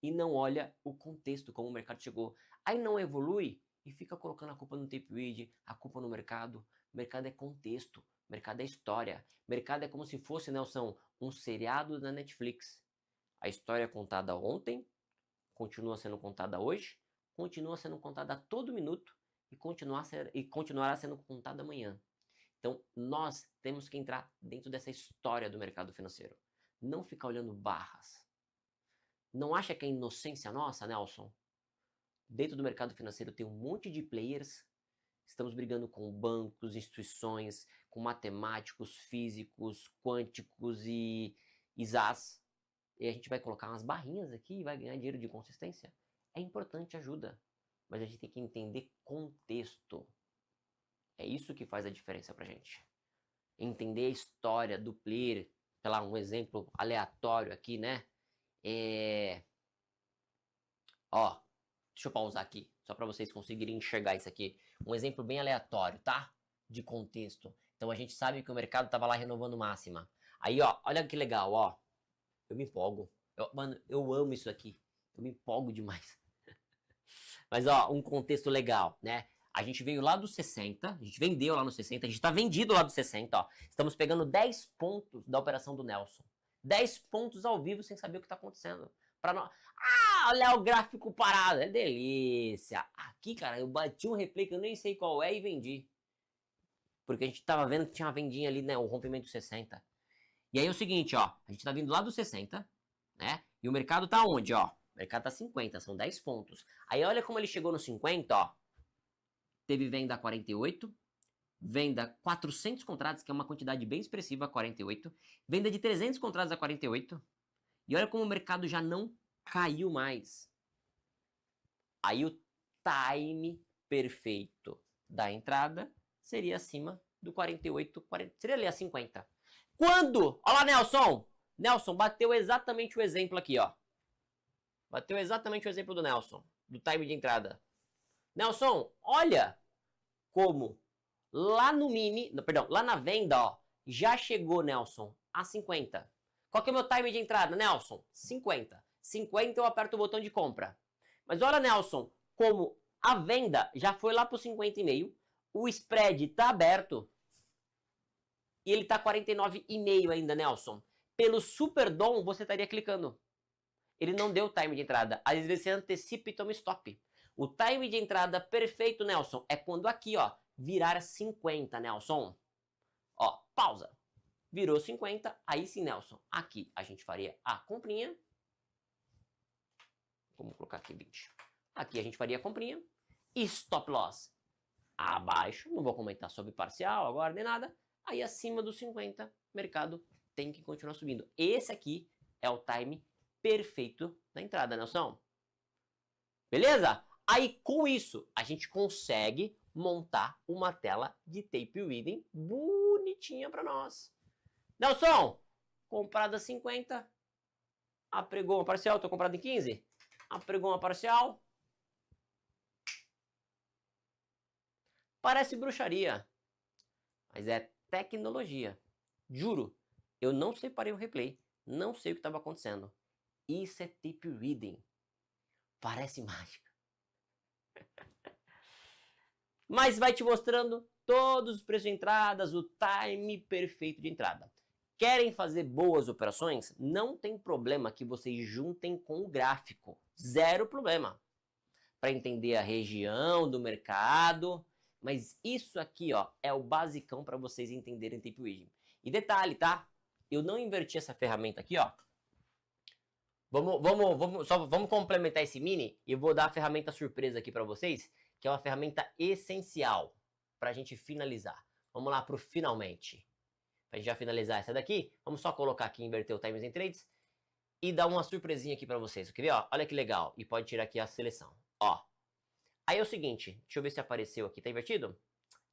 E não olha o contexto, como o mercado chegou. Aí não evolui e fica colocando a culpa no tape read, a culpa no mercado. Mercado é contexto, mercado é história. Mercado é como se fosse, Nelson, um seriado da Netflix. A história é contada ontem, continua sendo contada hoje, continua sendo contada a todo minuto e continuará sendo contada amanhã. Então, nós temos que entrar dentro dessa história do mercado financeiro. Não ficar olhando barras. Não acha que é inocência nossa, Nelson? Dentro do mercado financeiro tem um monte de players. Estamos brigando com bancos, instituições, com matemáticos, físicos, quânticos e ISAs. E a gente vai colocar umas barrinhas aqui e vai ganhar dinheiro de consistência? É importante, ajuda. Mas a gente tem que entender contexto. É isso que faz a diferença pra gente. Entender a história do player. Sei lá, um exemplo aleatório aqui, né? Ó, deixa eu pausar aqui, só para vocês conseguirem enxergar isso aqui. Um exemplo bem aleatório, tá? De contexto. Então a gente sabe que o mercado tava lá renovando máxima. Aí, ó, olha que legal, ó. Eu me empolgo. Mano, eu amo isso aqui. Eu me empolgo demais. Mas, ó, um contexto legal, né? A gente veio lá dos 60, a gente vendeu lá no 60, a gente tá vendido lá dos 60, ó. Estamos pegando 10 pontos da operação do Nelson. 10 pontos ao vivo sem saber o que tá acontecendo. Pra nós. Ah, olha o gráfico parado, é delícia. Aqui, cara, eu bati um replay que eu nem sei qual é e vendi. Porque a gente tava vendo que tinha uma vendinha ali, né, o rompimento 60. E aí é o seguinte, ó, a gente tá vindo lá dos 60, né? E o mercado tá onde, ó? O mercado tá 50, são 10 pontos. Aí olha como ele chegou no 50, ó. Teve venda a 48, venda 400 contratos, que é uma quantidade bem expressiva, 48. Venda de 300 contratos a 48. E olha como o mercado já não caiu mais. Aí o time perfeito da entrada seria acima do 48, 40, seria ali a 50. Quando? Olha lá, Nelson! Nelson, bateu exatamente o exemplo aqui, ó. Bateu exatamente o exemplo do Nelson, do time de entrada. Nelson, olha como lá no mini, perdão, lá na venda, ó, já chegou, Nelson, a 50. Qual que é o meu time de entrada, Nelson? 50. 50 eu aperto o botão de compra. Mas olha, Nelson, como a venda já foi lá para o 50,5, o spread está aberto e ele está 49,5 ainda, Nelson. Pelo Superdom, você estaria clicando. Ele não deu time de entrada. Às vezes você antecipa e toma stop. O time de entrada perfeito, Nelson, é quando aqui, ó, virar 50, Nelson. Ó, pausa. Virou 50, aí sim, Nelson. Aqui a gente faria a comprinha. Vamos colocar aqui 20. Aqui a gente faria a comprinha. E stop loss abaixo. Não vou comentar sobre parcial agora nem nada. Aí acima dos 50, mercado tem que continuar subindo. Esse aqui é o time perfeito da entrada, Nelson. Beleza? Aí com isso a gente consegue montar uma tela de tape reading bonitinha para nós. Nelson, comprada 50, apregou uma parcial, tô comprado em 15, apregou uma parcial. Parece bruxaria, mas é tecnologia. Juro, eu não separei o replay, não sei o que estava acontecendo. Isso é tape reading. Parece mágica. Mas vai te mostrando todos os preços de entradas, o time perfeito de entrada. Querem fazer boas operações? Não tem problema que vocês juntem com o gráfico. Zero problema. Para entender a região do mercado. Mas isso aqui, ó, é o basicão para vocês entenderem tape reading. E detalhe, tá? Eu não inverti essa ferramenta aqui, ó. Vamos complementar esse mini e eu vou dar a ferramenta surpresa aqui para vocês, que é uma ferramenta essencial para a gente finalizar. Vamos lá para o finalmente. Para a gente já finalizar essa daqui, vamos só colocar aqui, inverter o Times em Trades e dar uma surpresinha aqui para vocês. Quer ver? Ó? Olha que legal. E pode tirar aqui a seleção. Ó. Aí é o seguinte, deixa eu ver se apareceu aqui. Tá invertido?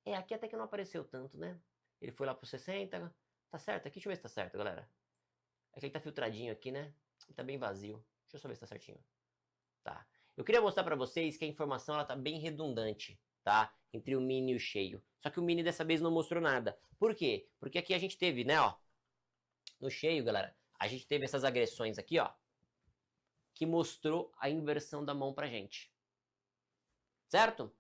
É, aqui até que não apareceu tanto, né? Ele foi lá pro 60. Tá certo aqui? Deixa eu ver se tá certo, galera. É que ele tá filtradinho aqui, né? Ele tá bem vazio. Deixa eu só ver se tá certinho. Tá. Eu queria mostrar pra vocês que a informação ela tá bem redundante, tá? Entre o mini e o cheio. Só que o mini dessa vez não mostrou nada. Por quê? Porque aqui a gente teve, né, ó. No cheio, galera, a gente teve essas agressões aqui, ó. Que mostrou a inversão da mão pra gente. Certo?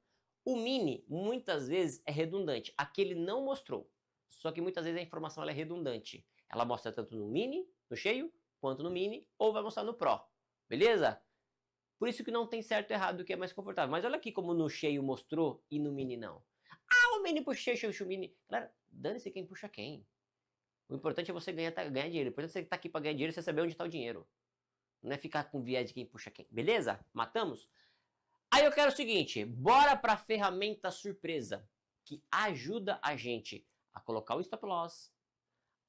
O mini, muitas vezes, é redundante. Aqui ele não mostrou. Só que muitas vezes a informação ela é redundante. Ela mostra tanto no mini, no cheio, quanto no mini, ou vai mostrar no pro. Beleza? Por isso que não tem certo e errado, o que é mais confortável. Mas olha aqui como no cheio mostrou e no mini não. Ah, o mini puxa cheio, o mini. Galera, dane-se quem puxa quem. O importante é você ganhar dinheiro. O importante é você estar aqui para ganhar dinheiro e você saber onde está o dinheiro. Não é ficar com viés de quem puxa quem. Beleza? Matamos? Aí eu quero o seguinte, bora para a ferramenta surpresa, que ajuda a gente a colocar o stop loss,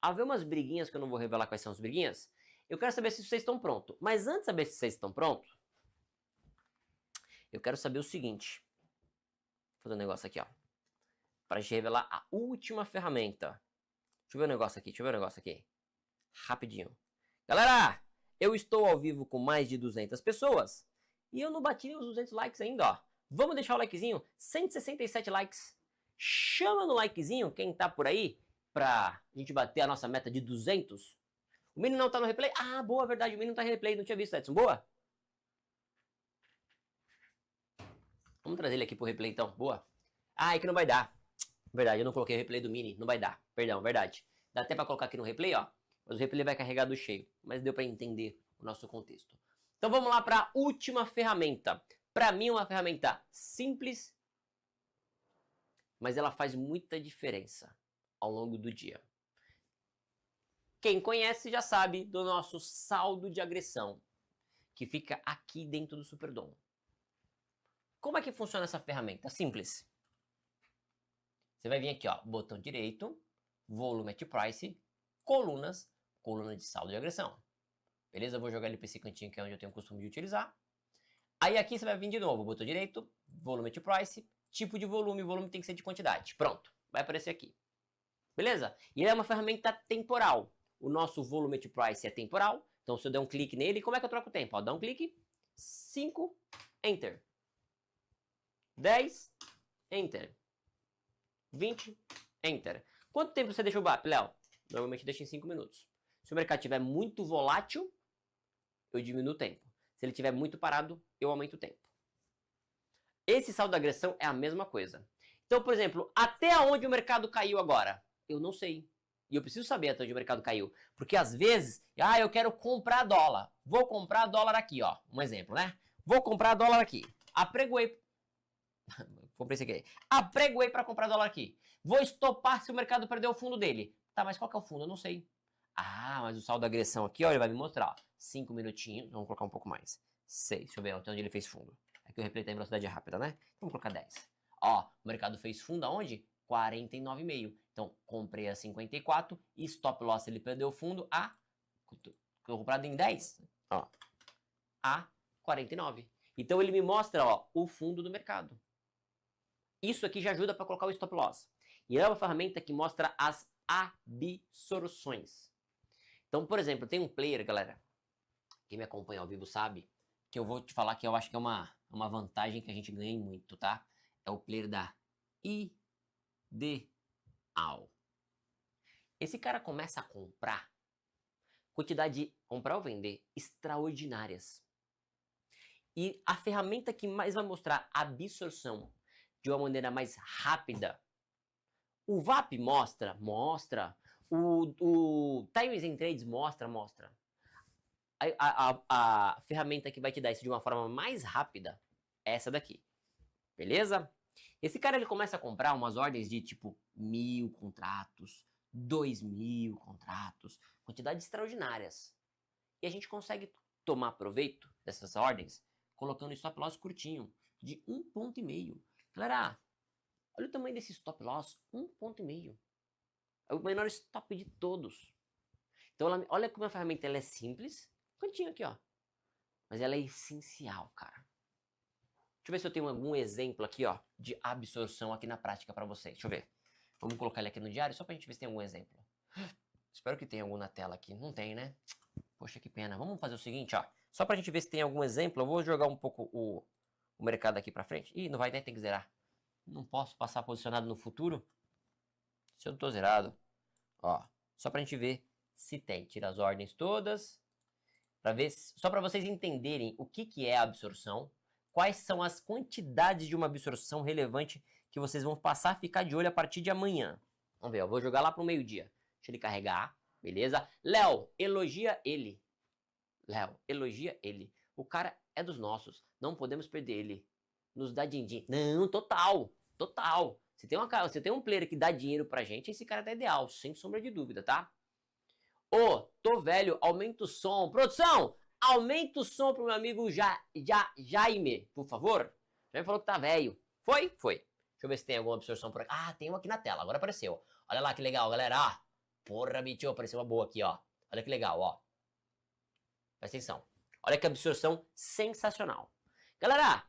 a ver umas briguinhas, que eu não vou revelar quais são as briguinhas. Eu quero saber se vocês estão prontos. Mas antes de saber se vocês estão prontos, eu quero saber o seguinte. Vou fazer um negócio aqui, ó. Para a gente revelar a última ferramenta. Deixa eu ver um negócio aqui. Rapidinho. Galera, eu estou ao vivo com mais de 200 pessoas. E eu não bati os 200 likes ainda, ó. Vamos deixar o likezinho. 167 likes. Chama no likezinho quem tá por aí pra gente bater a nossa meta de 200. O menino não tá no replay? Ah, boa, verdade. O menino não tá no replay. Não tinha visto, Edson. Boa? Vamos trazer ele aqui pro replay então, boa. Ah, é que não vai dar. Verdade, eu não coloquei o replay do mini, não vai dar. Perdão, verdade. Dá até pra colocar aqui no replay, ó. Mas o replay vai carregar do cheio. Mas deu pra entender o nosso contexto. Então vamos lá pra última ferramenta. Pra mim é uma ferramenta simples, mas ela faz muita diferença ao longo do dia. Quem conhece já sabe do nosso saldo de agressão, que fica aqui dentro do Superdom. Como é que funciona essa ferramenta? Simples. Você vai vir aqui, ó, botão direito, volume at price, colunas, coluna de saldo de agressão. Beleza? Eu vou jogar ele para esse cantinho que é onde eu tenho o costume de utilizar. Aí aqui você vai vir de novo, botão direito, volume at price, tipo de volume, o volume tem que ser de quantidade. Pronto, vai aparecer aqui. Beleza? E ele é uma ferramenta temporal. O nosso volume at price é temporal, então se eu der um clique nele, como é que eu troco o tempo? Ó, dá um clique, 5, enter. 10, enter. 20, enter. Quanto tempo você deixa o BAP, Léo? Normalmente deixa em 5 minutos. Se o mercado estiver muito volátil, eu diminuo o tempo. Se ele estiver muito parado, eu aumento o tempo. Esse saldo de agressão é a mesma coisa. Então, por exemplo, até onde o mercado caiu agora? Eu não sei. E eu preciso saber até onde o mercado caiu. Porque às vezes, eu quero comprar dólar. Vou comprar dólar aqui, ó. Um exemplo, né? Vou comprar dólar aqui. Apregoei. Comprei esse aqui. Apregoei para comprar dólar aqui. Vou estopar se o mercado perder o fundo dele. Tá, mas qual que é o fundo? Eu não sei. Ah, mas o saldo da agressão aqui, ó, ele vai me mostrar, ó. 5 minutinhos. Vamos colocar um pouco mais. 6. Deixa eu ver até onde ele fez fundo. Aqui o replay tá em velocidade rápida, né? Vamos colocar 10. Ó, o mercado fez fundo aonde? 49,5. Então, comprei a 54 e stop loss, ele perdeu o fundo a... comprado em 10. Ó. A 49. Então, ele me mostra, ó, o fundo do mercado. Isso aqui já ajuda para colocar o stop loss. E é uma ferramenta que mostra as absorções. Então, por exemplo, tem um player, galera, quem me acompanha ao vivo sabe, que eu vou te falar que eu acho que é uma vantagem que a gente ganha muito, tá? É o player da Ideal. Esse cara começa a comprar quantidade de comprar ou vender extraordinárias. E a ferramenta que mais vai mostrar a absorção de uma maneira mais rápida, o VAP mostra, o Times and Trades mostra. A ferramenta que vai te dar isso de uma forma mais rápida é essa daqui, beleza? Esse cara ele começa a comprar umas ordens de tipo 1.000 contratos, 2.000 contratos, quantidades extraordinárias. E a gente consegue tomar proveito dessas ordens colocando stop loss curtinho, de 1,5 ponto. Galera, olha o tamanho desse stop loss, 1,5 ponto. É o menor stop de todos. Então, olha como a ferramenta ela é simples, cantinho aqui, ó. Mas ela é essencial, cara. Deixa eu ver se eu tenho algum exemplo aqui, ó, de absorção aqui na prática para vocês. Deixa eu ver. Vamos colocar ele aqui no diário só pra gente ver se tem algum exemplo. Espero que tenha algum na tela aqui. Não tem, né? Poxa, que pena. Vamos fazer o seguinte, ó. Só pra gente ver se tem algum exemplo, eu vou jogar um pouco o mercado aqui pra frente. Ih, não vai, né? Tem que zerar. Não posso passar posicionado no futuro? Se eu não tô zerado. Ó, só pra gente ver se tem. Tira as ordens todas. Pra ver, só pra vocês entenderem o que é a absorção. Quais são as quantidades de uma absorção relevante que vocês vão passar a ficar de olho a partir de amanhã. Vamos ver, eu vou jogar lá pro meio-dia. Deixa ele carregar, beleza? Léo, elogia ele. Léo, elogia ele. O cara é dos nossos. Não podemos perder ele. Nos dá din-din. Não, total. Se tem um player que dá dinheiro pra gente, esse cara tá ideal, sem sombra de dúvida, tá? Tô velho, aumenta o som. Produção, aumenta o som pro meu amigo Jaime, por favor. Jaime falou que tá velho. Foi? Foi. Deixa eu ver se tem alguma absorção por aqui. Ah, tem uma aqui na tela, agora apareceu. Olha lá que legal, galera. Ah, porra, bicho, apareceu uma boa aqui, ó. Olha que legal, ó. Presta atenção. Olha que absorção sensacional. Galera,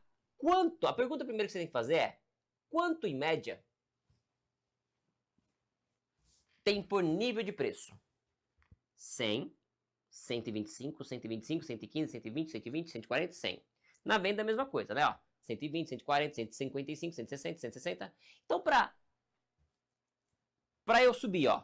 a pergunta primeiro que você tem que fazer é, quanto em média tem por nível de preço? 100, 125, 125, 115, 120, 120, 140, 100. Na venda é a mesma coisa, né? Ó, 120, 140, 155, 160, 160. Então, pra eu subir, ó,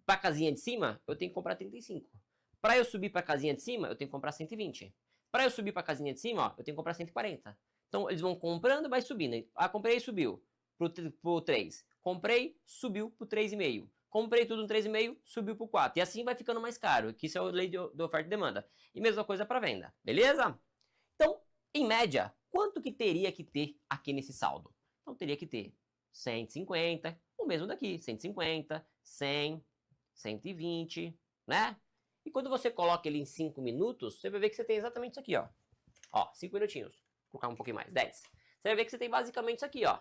pra casinha de cima, eu tenho que comprar 35. Pra eu subir pra casinha de cima, eu tenho que comprar 120. Pra eu subir pra casinha de cima, ó, eu tenho que comprar 140. Então, eles vão comprando, vai subindo. Ah, comprei, subiu pro 3. Comprei, subiu pro 3,5. Comprei tudo no 3,5, subiu pro 4. E assim vai ficando mais caro, que isso é a lei de oferta e demanda. E mesma coisa para venda, beleza? Então, em média, quanto que teria que ter aqui nesse saldo? Então, teria que ter 150, o mesmo daqui, 150, 100, 120, né? E quando você coloca ele em 5 minutos, você vai ver que você tem exatamente isso aqui, ó. Ó, 5 minutinhos. Vou colocar um pouquinho mais, 10. Você vai ver que você tem basicamente isso aqui, ó.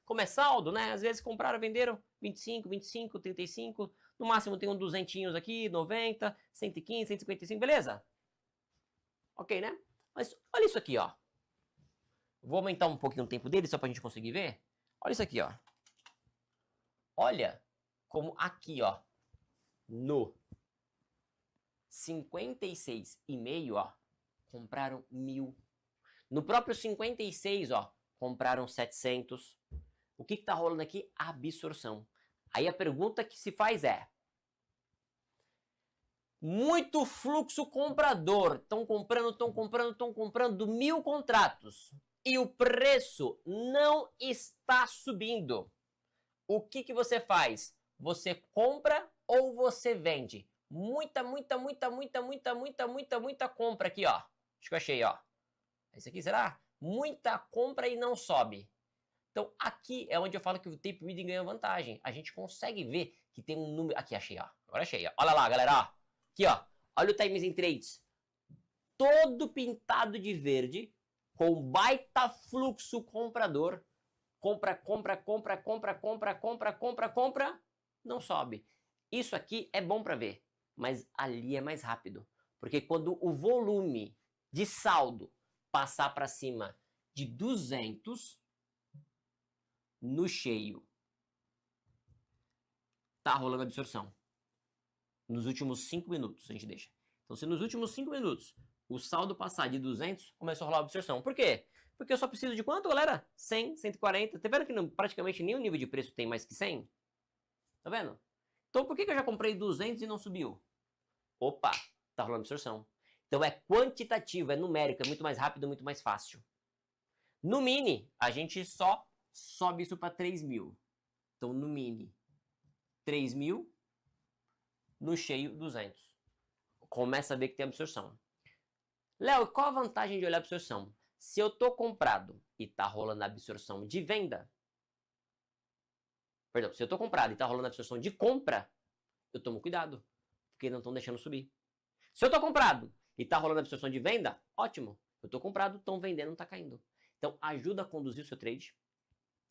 Como é saldo, né? Às vezes compraram, venderam 25, 25, 35. No máximo tem um 200 aqui, 90, 115, 155, beleza? Ok, né? Mas olha isso aqui, ó. Vou aumentar um pouquinho o tempo dele só pra gente conseguir ver. Olha isso aqui, ó. Olha como aqui, ó, no 56,5, ó, compraram 1.000. No próprio 56, ó, compraram 700. O que tá rolando aqui? Absorção. Aí a pergunta que se faz é: muito fluxo comprador. Estão comprando 1.000 contratos. E o preço não está subindo. O que você faz? Você compra ou você vende? Muita compra aqui, ó. Acho que eu achei, ó. Esse aqui será? Muita compra e não sobe. Então, aqui é onde eu falo que o tape reading ganha vantagem. A gente consegue ver que tem um número... Aqui, achei, ó. Agora achei, ó. Olha lá, galera, ó. Aqui, ó. Olha o Times in Trades. Todo pintado de verde, com baita fluxo comprador. Compra, não sobe. Isso aqui é bom para ver, mas ali é mais rápido. Porque quando o volume de saldo passar para cima de 200, no cheio, tá rolando absorção. Nos últimos 5 minutos a gente deixa. Então, se nos últimos 5 minutos o saldo passar de 200, começou a rolar absorção. Por quê? Porque eu só preciso de quanto, galera? 100, 140. Tá vendo que não, praticamente nenhum nível de preço tem mais que 100? Tá vendo? Então, por que eu já comprei 200 e não subiu? Opa, tá rolando absorção. Então, é quantitativo, é numérico, é muito mais rápido, muito mais fácil. No mini, a gente só sobe isso para 3.000. Então, no mini, 3.000. No cheio, 200. Começa a ver que tem absorção. Léo, qual a vantagem de olhar a absorção? Se eu tô comprado e tá rolando a absorção de venda... Perdão, se eu tô comprado e tá rolando a absorção de compra, eu tomo cuidado, porque não estão deixando subir. Se eu tô comprado e tá rolando a absorção de venda, ótimo. Eu tô comprado, estão vendendo, não tá caindo. Então, ajuda a conduzir o seu trade.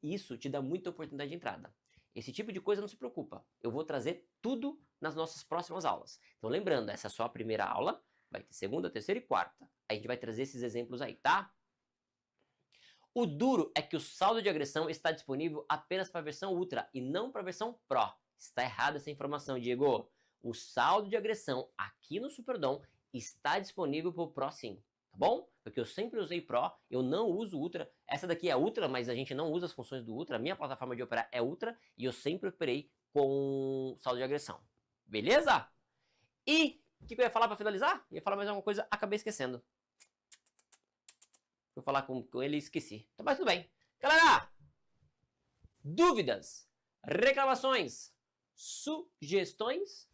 Isso te dá muita oportunidade de entrada. Esse tipo de coisa não se preocupa. Eu vou trazer tudo nas nossas próximas aulas. Então, lembrando, essa é só a primeira aula. Vai ter segunda, terceira e quarta. A gente vai trazer esses exemplos aí, tá? O duro é que o saldo de agressão está disponível apenas para a versão Ultra e não para a versão Pro. Está errada essa informação, Diego. O saldo de agressão aqui no Superdom está disponível para o Pro sim, tá bom? Porque eu sempre usei Pro, eu não uso Ultra. Essa daqui é Ultra, mas a gente não usa as funções do Ultra. A minha plataforma de operar é Ultra e eu sempre operei com saldo de agressão. Beleza? E o que eu ia falar para finalizar? Ia falar mais alguma coisa, acabei esquecendo. Vou falar com ele e esqueci. Então, mas tudo bem. Galera, dúvidas, reclamações, sugestões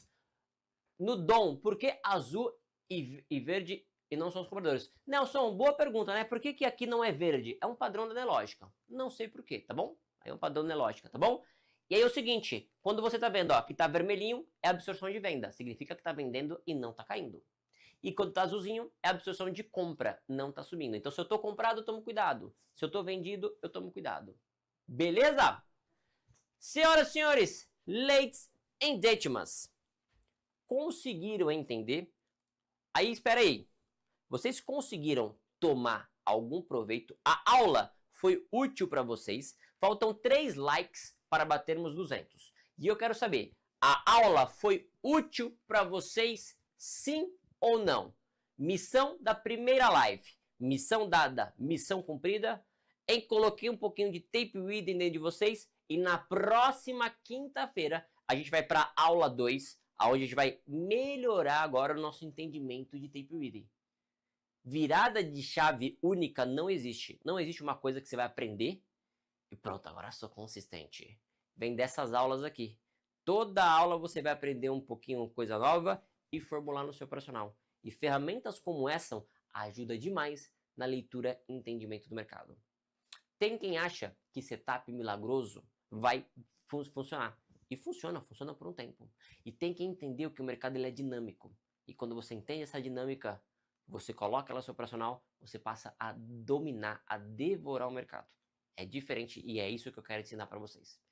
no DOM. Por que azul e verde e não são os compradores? Nelson, boa pergunta, né? Por que aqui não é verde? É um padrão da Nelogica. Não sei por quê, tá bom? É um padrão da Nelogica, tá bom? E aí é o seguinte, quando você tá vendo, ó, que tá vermelhinho, é absorção de venda. Significa que tá vendendo e não tá caindo. E quando tá azulzinho, é absorção de compra, não tá subindo. Então, se eu tô comprado, eu tomo cuidado. Se eu tô vendido, eu tomo cuidado. Beleza? Senhoras e senhores, ladies and gentlemen, conseguiram entender? Aí, espera aí. Vocês conseguiram tomar algum proveito? A aula foi útil para vocês? Faltam 3 likes para batermos 200. E eu quero saber, a aula foi útil para vocês, sim ou não? Missão da primeira live. Missão dada, missão cumprida. Coloquei um pouquinho de tape reading dentro de vocês. E na próxima quinta-feira, a gente vai para a aula 2, onde a gente vai melhorar agora o nosso entendimento de tape reading. Virada de chave única não existe. Não existe uma coisa que você vai aprender e pronto, agora sou consistente. Vem dessas aulas aqui. Toda aula você vai aprender um pouquinho coisa nova e formular no seu operacional. E ferramentas como essa ajudam demais na leitura e entendimento do mercado. Tem quem acha que setup milagroso vai funcionar. E funciona por um tempo. E tem quem entendeu que o mercado ele é dinâmico. E quando você entende essa dinâmica, você coloca ela no seu operacional, você passa a dominar, a devorar o mercado. É diferente e é isso que eu quero ensinar para vocês.